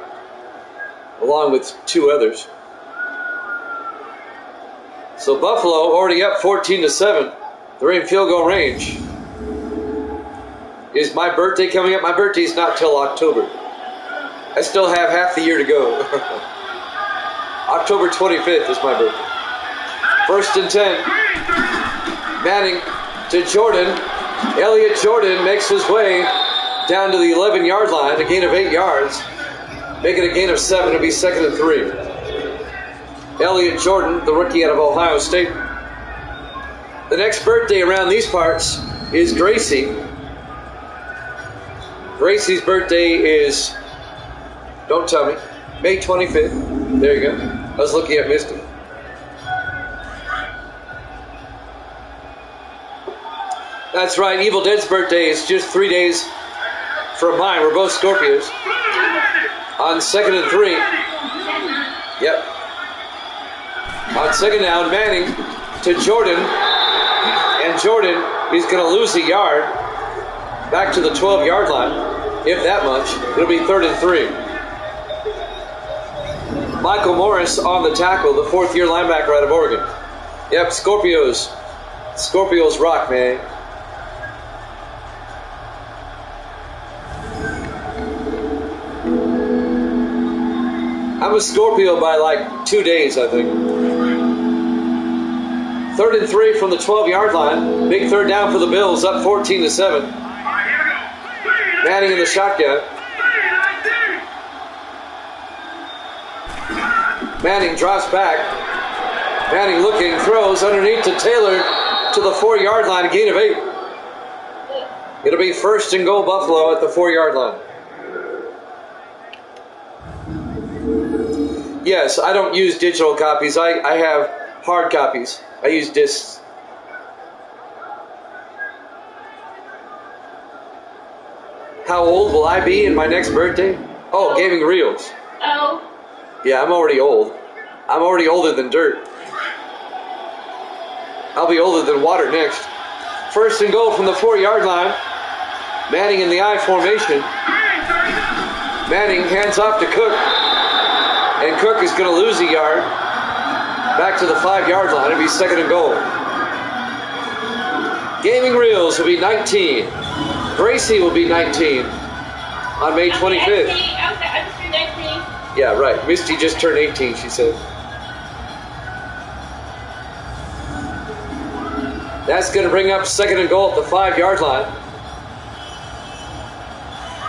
along with 2 others. So Buffalo already up 14-7. They're in field goal range. Is my birthday coming up? My birthday's not till October. I still have half the year to go. October 25th is my birthday. 1st and 10. Manning to Jordan. Elliott Jordan makes his way down to the 11-yard line, a gain of 8 yards. Make it a gain of 7, it'll be 2nd and 3. Elliott Jordan, the rookie out of Ohio State. The next birthday around these parts is Gracie. Gracie's birthday is, don't tell me, May 25th. There you go. I was looking at Misty. That's right, Evil Dead's birthday is just 3 days from mine. We're both Scorpios. On 2nd and 3. Yep. On 2nd down, Manning to Jordan. And Jordan is going to lose a yard back to the 12-yard line. if that much. It'll be 3rd and 3. Michael Morris on the tackle, the 4th-year linebacker out of Oregon. Yep, Scorpios. Scorpios rock, man. I'm a Scorpio by like 2 days, I think. 3rd and 3 from the 12-yard line. Big third down for the Bills, up 14-7. Manning in the shotgun. Manning drops back. Manning looking, throws underneath to Taylor to the 4-yard line, a gain of 8. It'll be 1st and goal Buffalo at the 4-yard line. Yes, I don't use digital copies. I have hard copies. I use discs. How old will I be in my next birthday? Oh, gaming reels.
Oh.
Yeah, I'm already old. I'm already older than dirt. I'll be older than water next. 1st and goal from the 4-yard line. Manning in the I formation. Manning hands off to Cook. And Cook is going to lose a yard. Back to the 5-yard line. It'll be 2nd and goal. Gaming reels will be 19. Gracie will be 19 on May 25th.
I just turned 19.
Yeah, right. Misty just turned 18, she said. That's going to bring up 2nd and goal at the 5-yard line.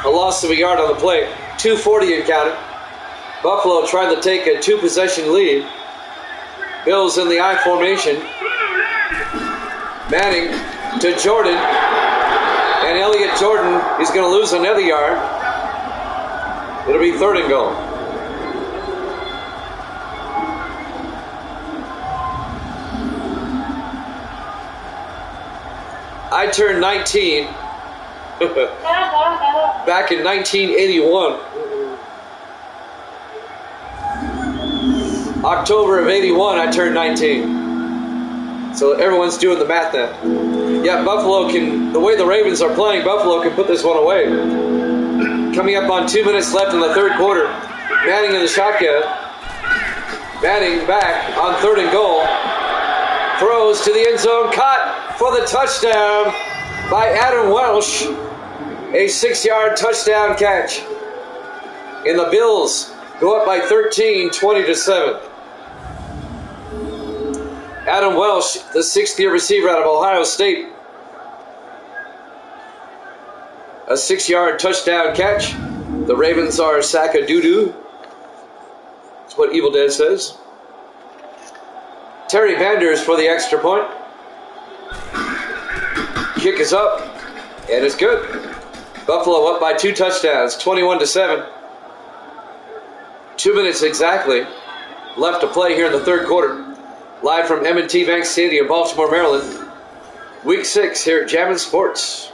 A loss of a yard on the play. 2:40 and counting. Buffalo trying to take a 2-possession lead. Bills in the I formation. Manning to Jordan. And Elliott Jordan is going to lose another yard. It'll be 3rd and goal. I turned 19 back in 1981. October of 81, I turned 19. So everyone's doing the math now. Yeah, Buffalo can, the way the Ravens are playing, Buffalo can put this one away. Coming up on 2 minutes left in the 3rd quarter. Manning in the shotgun. Manning back on 3rd and goal. Throws to the end zone, caught for the touchdown by Adam Welsh. A 6-yard touchdown catch. And the Bills go up by 13, 20-7. Adam Welsh, the 6th-year receiver out of Ohio State. A 6-yard touchdown catch. The Ravens are sack-a-doo-doo. That's what Evil Dead says. Terry Vanders for the extra point. Kick is up, and it's good. Buffalo up by 2 touchdowns, 21-7. 2 minutes exactly left to play here in the 3rd quarter. Live from M&T Bank Stadium, Baltimore, Maryland. Week 6 here at Jammin' Sports.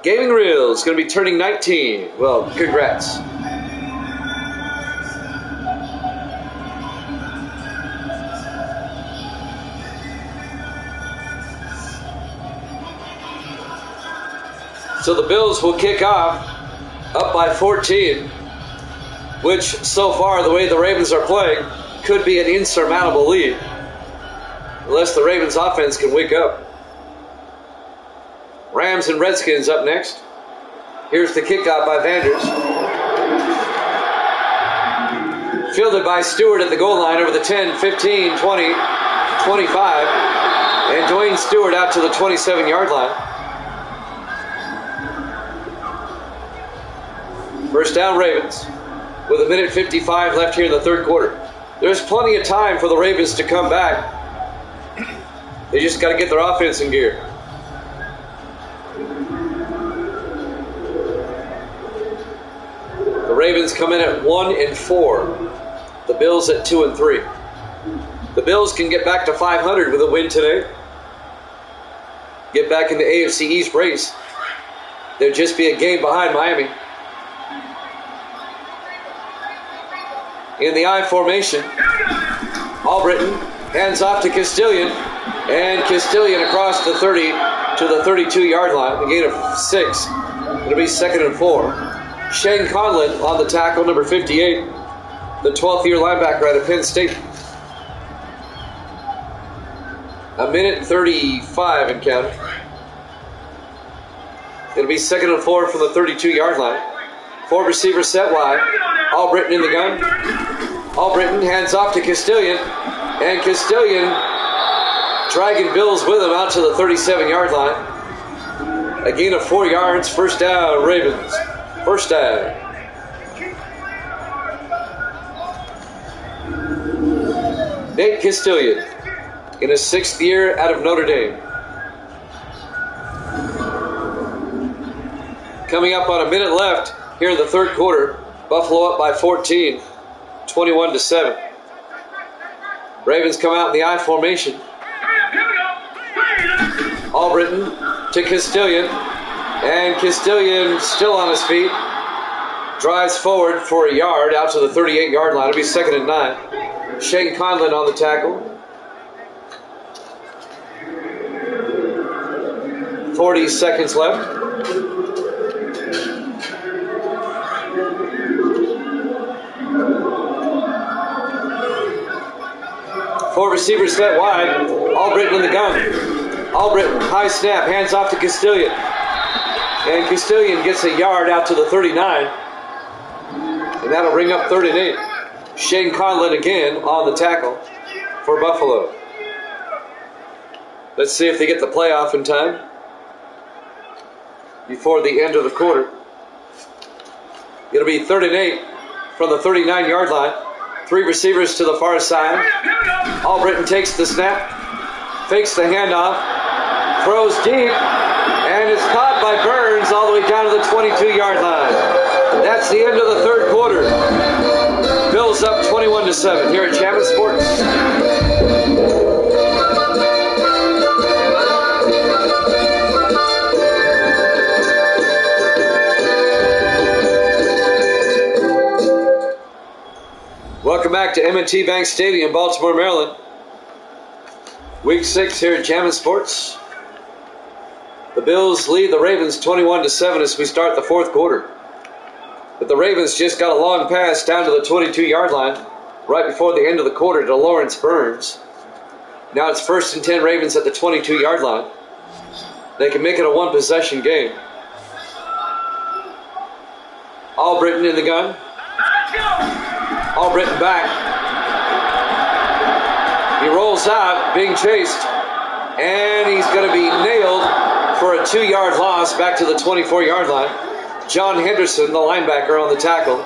Gaming Reels going to be turning 19. Well, congrats. So the Bills will kick off up by 14, which so far, the way the Ravens are playing, could be an insurmountable lead unless the Ravens offense can wake up. Rams and Redskins up next. Here's the kickoff by Vanders. Fielded by Stewart at the goal line over the 10, 15, 20, 25. And Dwayne Stewart out to the 27-yard line. First down, Ravens, with 1:55 left here in the 3rd quarter. There's plenty of time for the Ravens to come back. They just got to get their offense in gear. The Ravens come in at 1-4. The Bills at 2-3. The Bills can get back to 500 with a win today. Get back in the AFC East race. There'd just be a game behind Miami. In the I formation, Albritton hands off to Castilian, and Castilian across the 30 to the 32-yard line, a gain of 6. It'll be 2nd and 4. Shane Conlon on the tackle, number 58, the 12th year linebacker out of Penn State. A minute 35 and counting. It'll be 2nd and 4 from the 32-yard line. 4 receivers set wide. Albritton in the gun. Albritton hands off to Castilian. And Castilian dragging Bills with him out to the 37-yard line. A gain of 4 yards. First down, Ravens. First down. Nate Castilian in his 6th year out of Notre Dame. Coming up on a minute left here in the third quarter. Buffalo up by 14, 21-7. Ravens come out in the I formation. Albritton to Castilian. And Castilian still on his feet. Drives forward for a yard out to the 38-yard line. It'll be 2nd and 9. Shane Conlon on the tackle. 40 seconds left. Four receivers set wide. Albritton in the gun. Albritton, high snap, hands off to Castilian. And Castilian gets a yard out to the 39. And that'll bring up 3rd and 8. Shane Conlon again on the tackle for Buffalo. Let's see if they get the playoff in time before the end of the quarter. It'll be 3rd and 8 from the 39-yard line. 3 receivers to the far side. Albritton takes the snap, fakes the handoff, throws deep, and is caught by Burns all the way down to the 22-yard line. That's the end of the third quarter. Bills up 21-7 here at Chapman Sports. Welcome back to M&T Bank Stadium, Baltimore, Maryland. Week 6 here at Jammin' Sports. The Bills lead the Ravens 21-7 as we start the fourth quarter. But the Ravens just got a long pass down to the 22-yard line right before the end of the quarter to Lawrence Burns. Now it's 1st and 10 Ravens at the 22-yard line. They can make it a one-possession game. Albritton in the gun. Albritton back. He rolls out, being chased, and he's going to be nailed for a 2-yard loss back to the 24-yard line. John Henderson, the linebacker, on the tackle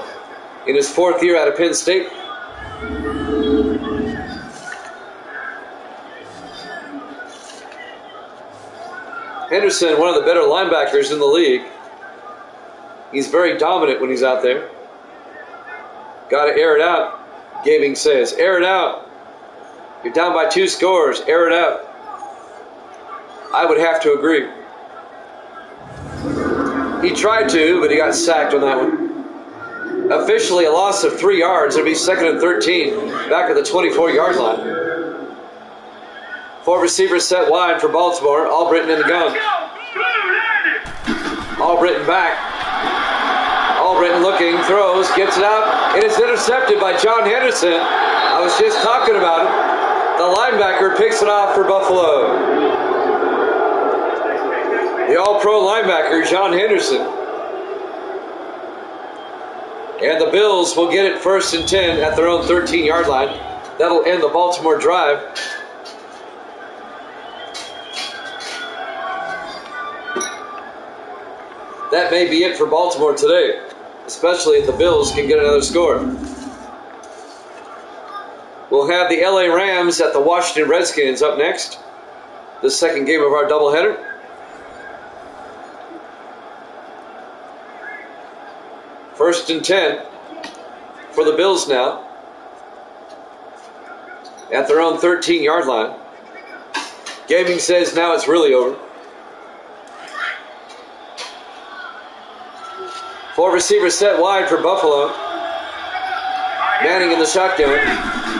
in his 4th year out of Penn State. Henderson, one of the better linebackers in the league. He's very dominant when he's out there. Got to air it out, Gabing says. Air it out. You're down by 2 scores. Air it out. I would have to agree. He tried to, but he got sacked on that one. Officially a loss of 3 yards. It'll be 2nd and 13, back at the 24-yard line. 4 receivers set wide for Baltimore. Albritton in the gun. Albritton back. Albritton looking, throws, gets it out. It is intercepted by John Henderson. I was just talking about it. The linebacker picks it off for Buffalo. The all-pro linebacker, John Henderson. And the Bills will get it 1st and 10 at their own 13-yard line. That'll end the Baltimore drive. That may be it for Baltimore today, especially if the Bills can get another score. We'll have the LA Rams at the Washington Redskins up next. The second game of our doubleheader. First and 10 for the Bills now at their own 13-yard line. Gaming says now it's really over. 4 receivers set wide for Buffalo. Manning in the shotgun.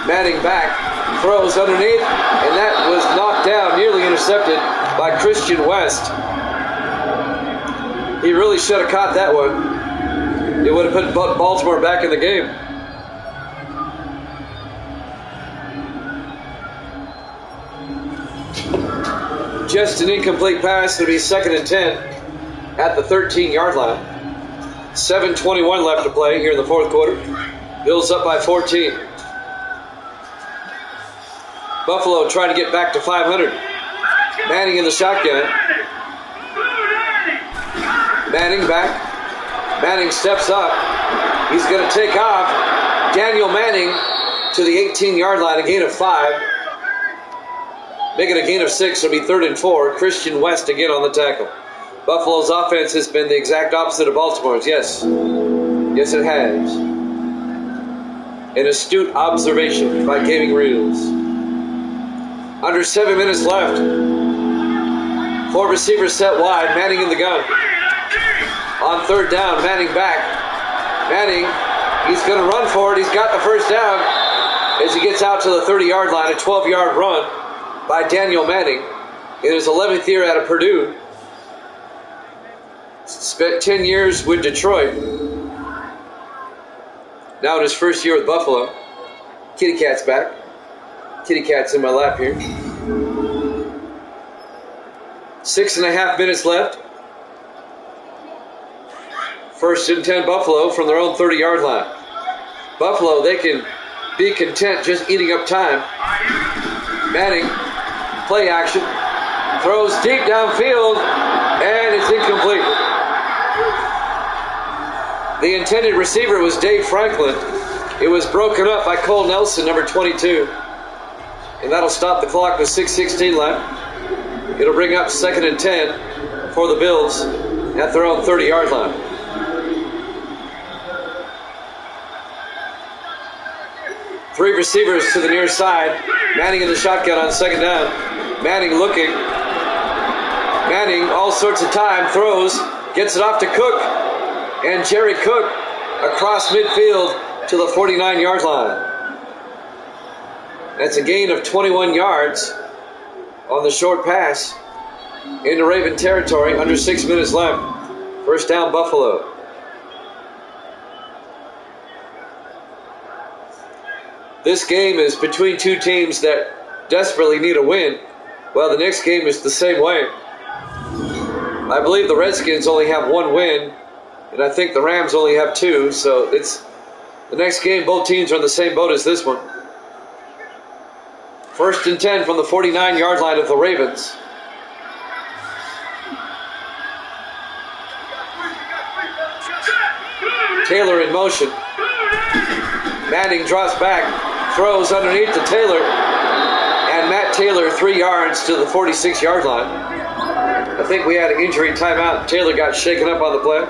Manning back. Throws underneath. And that was knocked down, nearly intercepted by Christian West. He really should have caught that one. It would have put Baltimore back in the game. Just an incomplete pass. It'll be 2nd and 10 at the 13-yard line. 7:21 left to play here in the fourth quarter. Bills up by 14. Buffalo trying to get back to 500. Manning in the shotgun. Manning back. Manning steps up. He's going to take off. Daniel Manning to the 18-yard line, a gain of 5. Make it a gain of 6. It'll be 3rd and 4. Christian West again on the tackle. Buffalo's offense has been the exact opposite of Baltimore's. Yes. Yes, it has. An astute observation by Gaming Reels. Under 7 minutes left. 4 receivers set wide. Manning in the gun. On 3rd down, Manning back. Manning, he's going to run for it. He's got the first down as he gets out to the 30-yard line. A 12-yard run by Daniel Manning in his 11th year out of Purdue. Spent 10 years with Detroit. Now in his first year with Buffalo. Kitty Cat's back. Kitty Cat's in my lap here. 6.5 minutes left. 1st and 10 Buffalo from their own 30-yard line. Buffalo, they can be content just eating up time. Manning, play action, throws deep downfield, and it's incomplete. The intended receiver was Dave Franklin. It was broken up by Cole Nelson, number 22. And that'll stop the clock with 6:16 left. It'll bring up 2nd and 10 for the Bills at their own 30-yard line. Three receivers to the near side. Manning in the shotgun on 2nd down. Manning looking. Manning, all sorts of time, throws, gets it off to Cook. And Jerry Cook across midfield to the 49-yard line. That's a gain of 21 yards on the short pass into Raven territory. Under 6 minutes left. 1st down, Buffalo. This game is between two teams that desperately need a win. Well, the next game is the same way. I believe the Redskins only have 1 win, and I think the Rams only have 2, so it's the next game. Both teams are in the same boat as this one. 1st and 10 from the 49-yard line of the Ravens. Taylor in motion. Manning drops back, throws underneath to Taylor, and Matt Taylor 3 yards to the 46-yard line. I think we had an injury timeout. Taylor got shaken up on the play.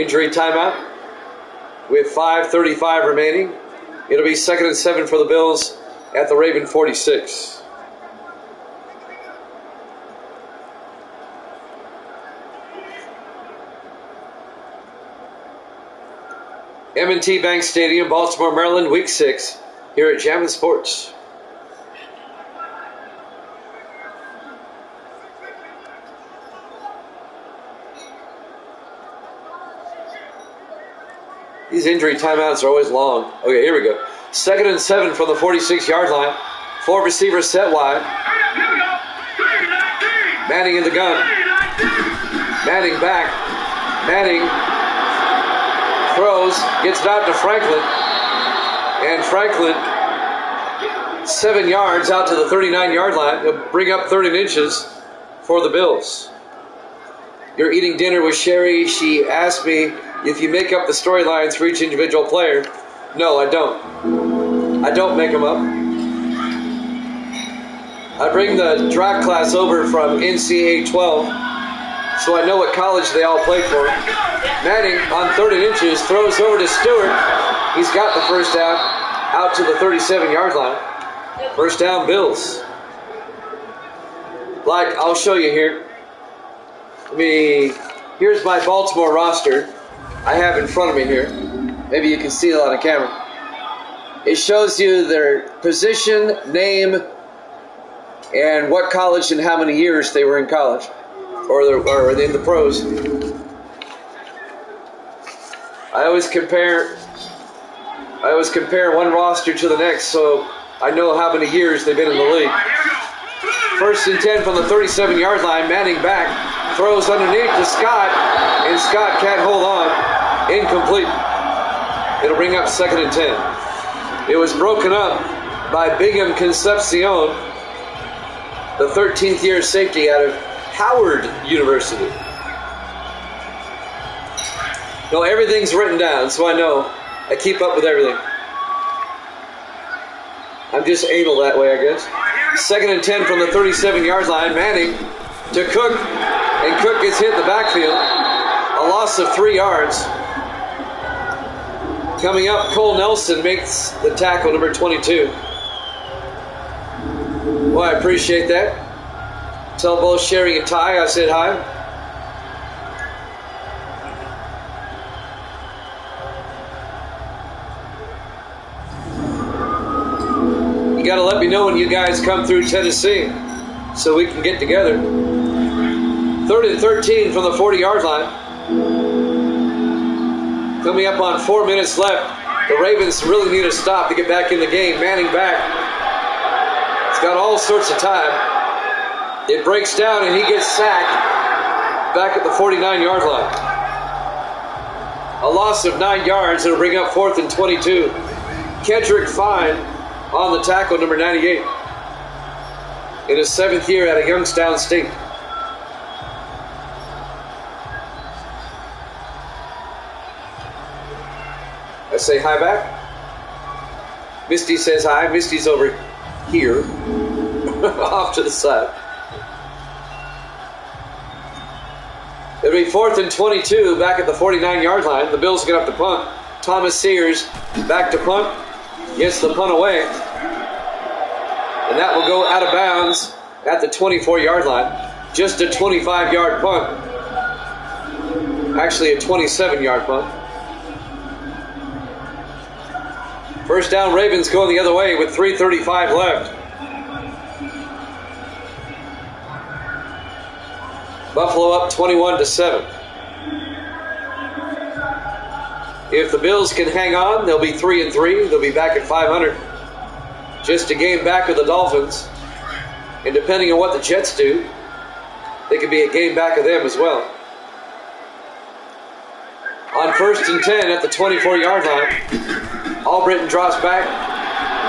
Injury timeout with 5:35 remaining. It'll be 2nd and 7 for the Bills at the Raven 46. M&T Bank Stadium, Baltimore, Maryland, Week 6, here at Jammin' Sports. These injury timeouts are always long. Okay, here we go. 2nd and 7 from the 46-yard line. 4 receivers set wide. Manning in the gun. Manning back. Manning throws, gets it out to Franklin. And Franklin, 7 yards out to the 39-yard line. He'll bring up 3rd and inches for the Bills. You're eating dinner with Sherry. She asked me if you make up the storylines for each individual player. No, I don't. I don't make them up. I bring the draft class over from NCAA 12, so I know what college they all play for. Manning on 3rd and inches throws over to Stewart. He's got the first down out to the 37-yard line. 1st down, Bills. I'll show you here. Here's my Baltimore roster. I have in front of me here. Maybe you can see it on the camera. It shows you their position, name, and what college and how many years they were in college. or in the pros. I always compare one roster to the next, so I know how many years they've been in the league. 1st and 10 from the 37-yard line. Manning back, throws underneath to Scott, and Scott can't hold on. Incomplete. It'll bring up 2nd and 10. It was broken up by Bingham Concepcion, the 13th year safety out of Howard University. No, everything's written down, so I know. I keep up with everything. I'm just anal that way, I guess. 2nd and 10 from the 37-yard line. Manning to Cook, and Cook gets hit in the backfield. A loss of 3 yards. Coming up, Cole Nelson makes the tackle, number 22. Well, I appreciate that. Tell both Sherry and Ty I said hi. You got to let me know when you guys come through Tennessee so we can get together. 3rd and 13 from the 40-yard line. Coming up on 4 minutes left. The Ravens really need a stop to get back in the game. Manning back. It's got all sorts of time. It breaks down and he gets sacked back at the 49-yard line. A loss of 9 yards. It'll bring up 4th and 22. Kendrick Fine on the tackle, number 98. In his 7th year at a Youngstown State. I say hi back. Misty says hi. Misty's over here. Off to the side. It'll be 4th and 22 back at the 49-yard line. The Bills get up to punt. Thomas Sears back to punt. Gets the punt away. And that will go out of bounds at the 24-yard line. Just a 25-yard punt. Actually a 27-yard punt. First down, Ravens going the other way with 3:35 left. Buffalo up 21-7. If the Bills can hang on, they'll be 3-3. They'll be back at 500. Just a game back of the Dolphins. And depending on what the Jets do, they could be a game back of them as well. On 1st and 10 at the 24-yard line, Albritton drops back,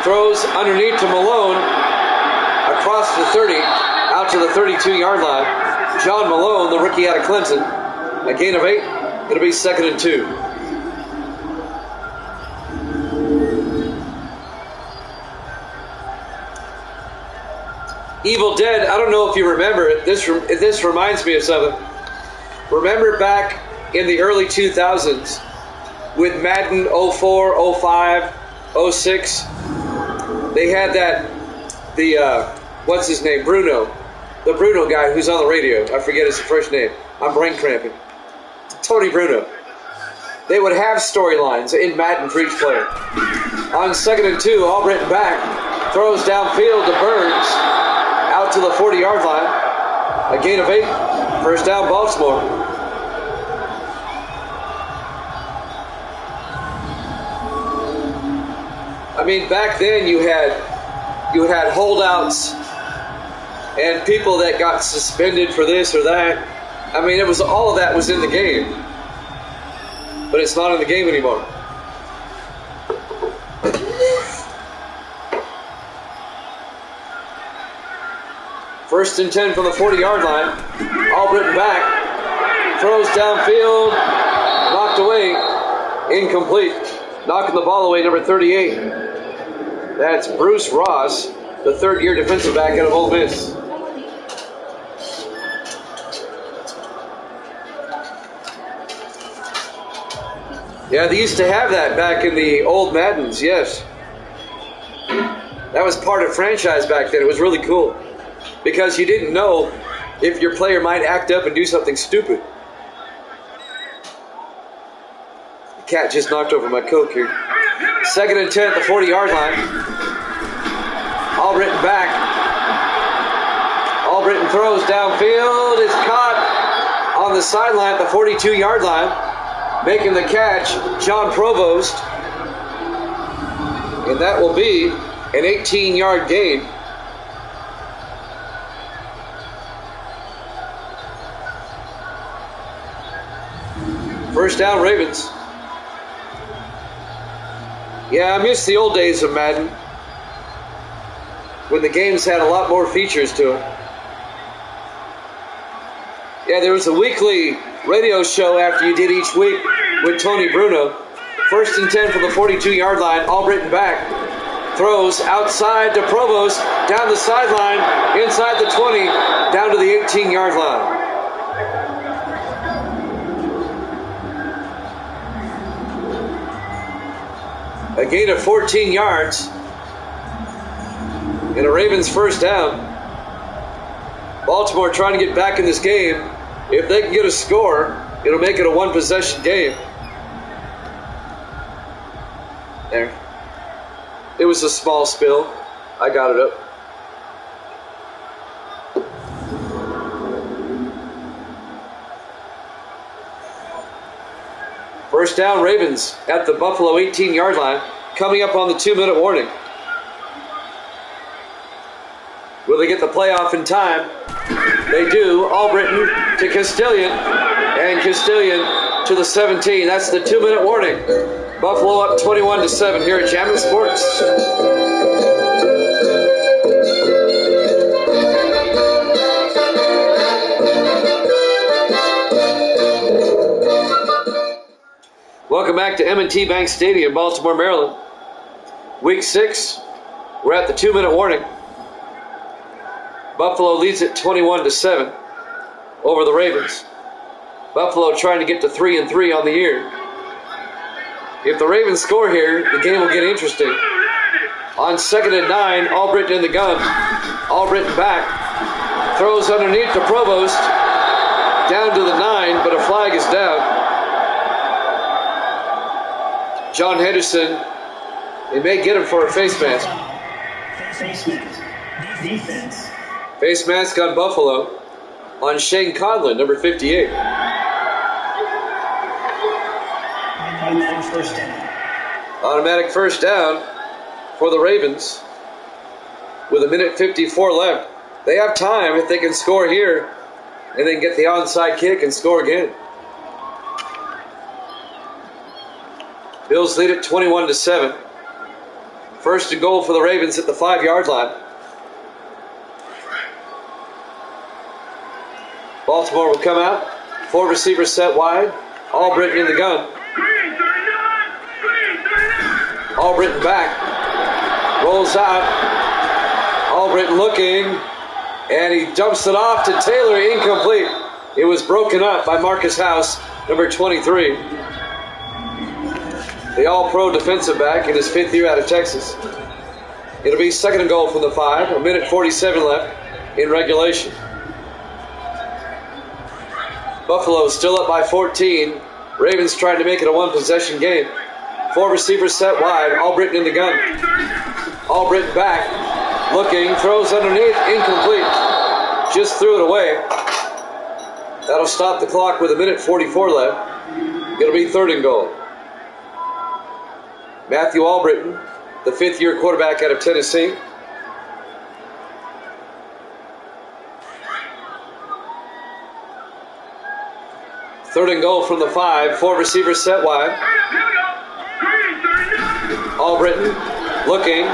throws underneath to Malone, across the 30, out to the 32-yard line. John Malone, the rookie out of Clemson, a gain of 8. It'll be 2nd and 2. Evil Dead, I don't know if you remember it. This reminds me of something. Remember back in the early 2000s with Madden 04, 05, 06, they had what's his name, Bruno. The Bruno guy who's on the radio. I forget his first name. I'm brain cramping. Tony Bruno. They would have storylines in Madden for each player. On 2nd and 2, Albritton back, throws downfield to Burns, out to the 40-yard line. A gain of 8. First down, Baltimore. I mean, back then you had holdouts and people that got suspended for this or that. I mean, all of that was in the game, but it's not in the game anymore. First and 10 from the 40-yard line. Albritton back, throws downfield, knocked away, incomplete. Knocking the ball away, number 38. That's Bruce Ross, the 3rd-year defensive back out of Ole Miss. Yeah, they used to have that back in the old Maddens, yes. That was part of franchise back then. It was really cool. Because you didn't know if your player might act up and do something stupid. The cat just knocked over my Coke here. 2nd and 10 at the 40-yard line. Albritton back. Albritton throws downfield. It's caught. on the sideline at the 42-yard line. Making the catch, John Provost. And that will be an 18-yard gain. First down, Ravens. Yeah, I miss the old days of Madden, when the games had a lot more features to it. Yeah, there was a weekly radio show after you did each week with Tony Bruno. First and 10 from the 42-yard line, Albritton back. Throws outside to Provost, down the sideline, inside the 20, down to the 18-yard line. A gain of 14 yards. And a Ravens first down. Baltimore trying to get back in this game. If they can get a score, it'll make it a one-possession game. There. It was a small spill. I got it up. First down, Ravens at the Buffalo 18-yard line, coming up on the 2-minute warning. Will they get the playoff in time? They do. Albritton to Castilian, and Castilian to the 17. That's the 2-minute warning. Buffalo up 21-7 here at Jammin' Sports. Welcome back to M&T Bank Stadium, Baltimore, Maryland. Week 6, we're at the 2-minute warning. Buffalo leads it 21-7 over the Ravens. Buffalo trying to get to 3-3 on the year. If the Ravens score here, the game will get interesting. On 2nd and 9, Albritton in the gun. Albritton back. Throws underneath to Provost. Down to the 9, but a flag is down. John Henderson, they may get him for a face mask.
Defense.
Face mask on Buffalo. On Shane Conlon, number 58.
First down.
Automatic first down for the Ravens with 1:54 left. They have time if they can score here and then get the onside kick and score again. Bills lead it 21-7. First and goal for the Ravens at the 5-yard line. Baltimore will come out. 4 receivers set wide. Albritton in the gun. Albritton back. Rolls out. Albritton looking. And he dumps it off to Taylor. Incomplete. It was broken up by Marcus House, number 23. The all-pro defensive back in his 5th year out of Texas. It'll be second and goal from the 5. 1:47 left in regulation. Buffalo still up by 14. Ravens trying to make it a one-possession game. 4 receivers set wide. Albritton in the gun. Albritton back. Looking. Throws underneath. Incomplete. Just threw it away. That'll stop the clock with 1:44 left. It'll be third and goal. Matthew Albritton, the 5th-year quarterback out of Tennessee. Third and goal from the 5. 4 receivers set wide. Albritton looking.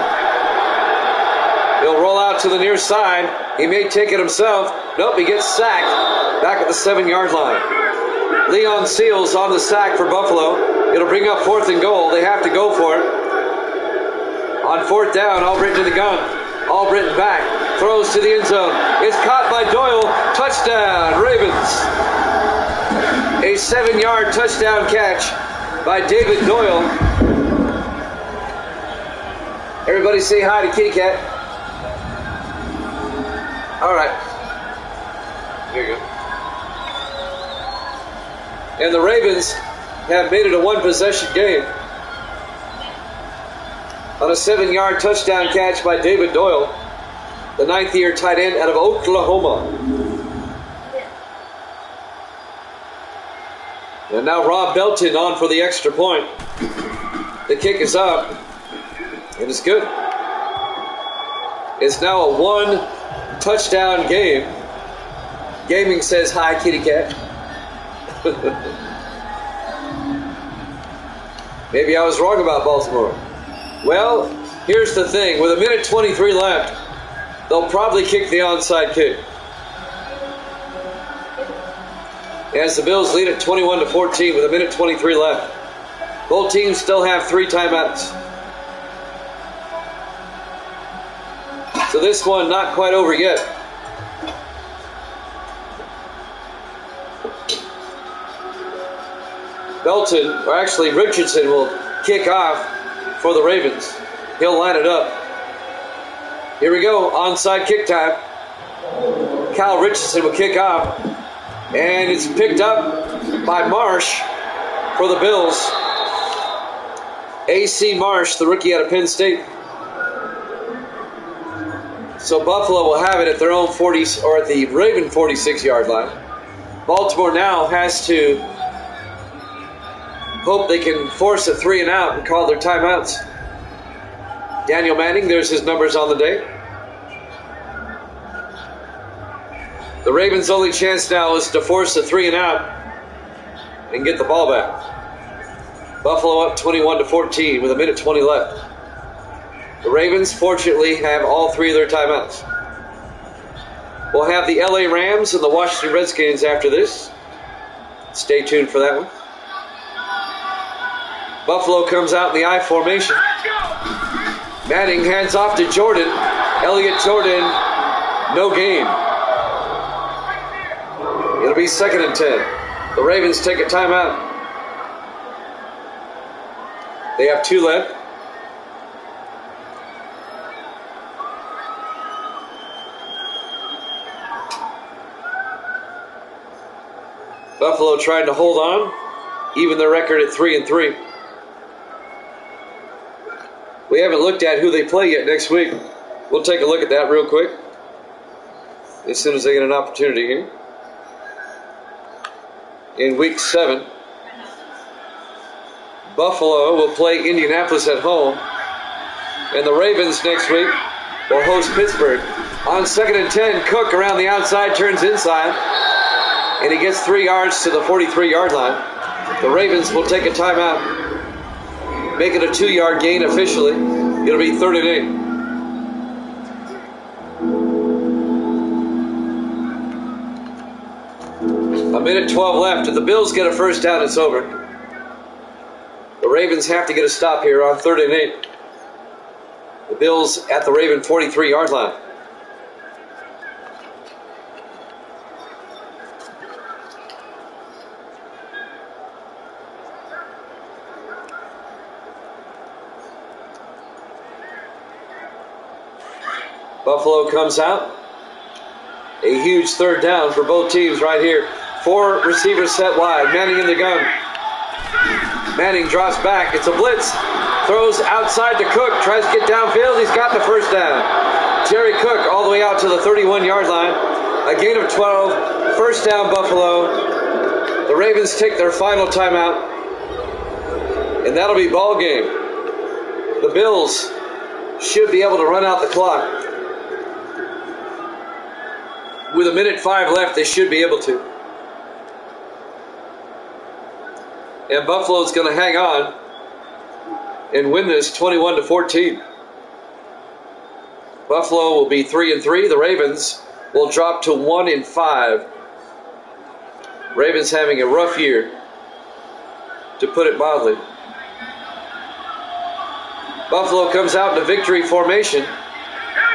He'll roll out to the near side. He may take it himself. Nope, he gets sacked back at the 7-yard line. Leon Seals on the sack for Buffalo. It'll bring up 4th and goal. They have to go for it. On 4th down, Albritton in the gun. Albritton back. Throws to the end zone. It's caught by Doyle. Touchdown, Ravens. A 7-yard touchdown catch by David Doyle. Everybody say hi to Kitty Cat. All right. Here you go. And the Ravens have made it a one-possession game. On a 7-yard touchdown catch by David Doyle, the 9th-year tight end out of Oklahoma. And now Rob Belton on for the extra point. The kick is up. And it's good. It's now a 1-touchdown game. Gaming says hi, kitty cat. Maybe I was wrong about Baltimore. Well, here's the thing. With 1:23 left, they'll probably kick the onside kick. As the Bills lead at 21-14 with 1:23 left. Both teams still have 3 timeouts. So this one not quite over yet. Belton, or actually Richardson, will kick off for the Ravens. He'll line it up. Here we go, onside kick time. Kyle Richardson will kick off. And it's picked up by Marsh for the Bills. A.C. Marsh, the rookie out of Penn State. So Buffalo will have it at their own 40, or at the Raven 46-yard line. Baltimore now has to hope they can force a 3 and out and call their timeouts. Daniel Manning, there's his numbers on the day. The Ravens' only chance now is to force a 3 and out and get the ball back. Buffalo up 21-14 with 1:20 left. The Ravens, fortunately, have all 3 of their timeouts. We'll have the LA Rams and the Washington Redskins after this. Stay tuned for that one. Buffalo comes out in the I formation. Manning hands off to Jordan. Elliott Jordan, no gain. It'll be 2nd and 10. The Ravens take a timeout. They have 2 left. Buffalo trying to hold on, even their record at 3-3. We haven't looked at who they play yet next week. We'll take a look at that real quick as soon as they get an opportunity here. In week 7, Buffalo will play Indianapolis at home, and the Ravens next week will host Pittsburgh. On 2nd and 10, Cook around the outside turns inside, and he gets 3 yards to the 43-yard line. The Ravens will take a timeout, make it a 2-yard gain officially. It'll be 3rd and 8. A 1:12 left. If the Bills get a first down, it's over. The Ravens have to get a stop here on 3rd and 8. The Bills at the Raven 43-yard line. Buffalo comes out. A huge 3rd down for both teams right here. 4 receivers set wide. Manning in the gun. Manning drops back. It's a blitz. Throws outside to Cook. Tries to get downfield. He's got the first down. Jerry Cook all the way out to the 31-yard line. A gain of 12. First down, Buffalo. The Ravens take their final timeout. And that'll be ball game. The Bills should be able to run out the clock. With 1:05 left, they should be able to. And Buffalo's going to hang on and win this 21-14. Buffalo will be 3-3. The Ravens will drop to 1-5. Ravens having a rough year, to put it mildly. Buffalo comes out in a victory formation.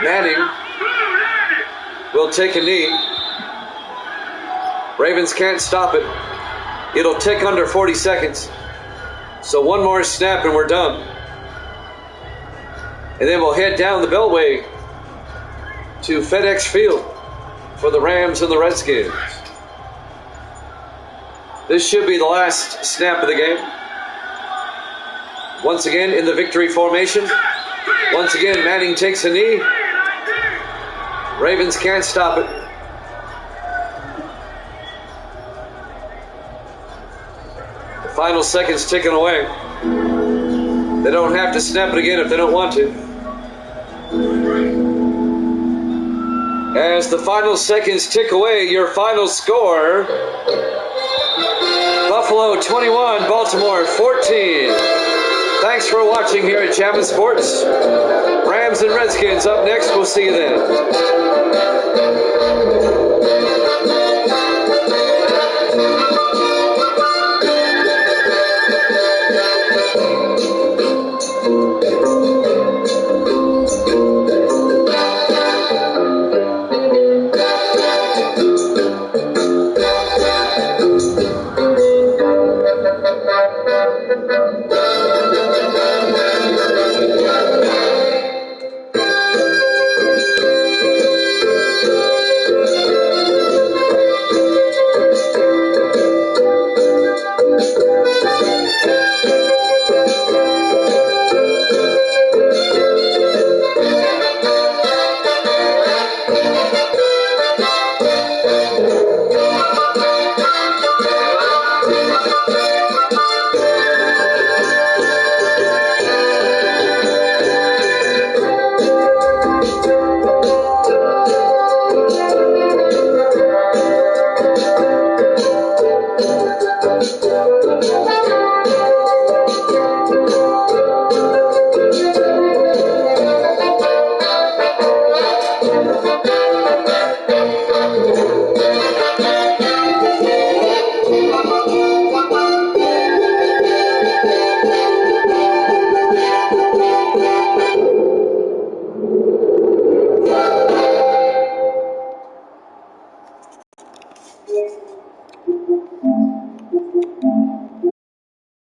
Manning will take a knee. Ravens can't stop it. It'll tick under 40 seconds. So one more snap and we're done. And then we'll head down the Beltway to FedEx Field for the Rams and the Redskins. This should be the last snap of the game. Once again in the victory formation. Once again, Manning takes a knee. Ravens can't stop it. Final seconds ticking away. They don't have to snap it again if they don't want to. As the final seconds tick away, your final score: Buffalo 21, Baltimore 14. Thanks for watching here at Chapman Sports. Rams and Redskins up next. We'll see you then.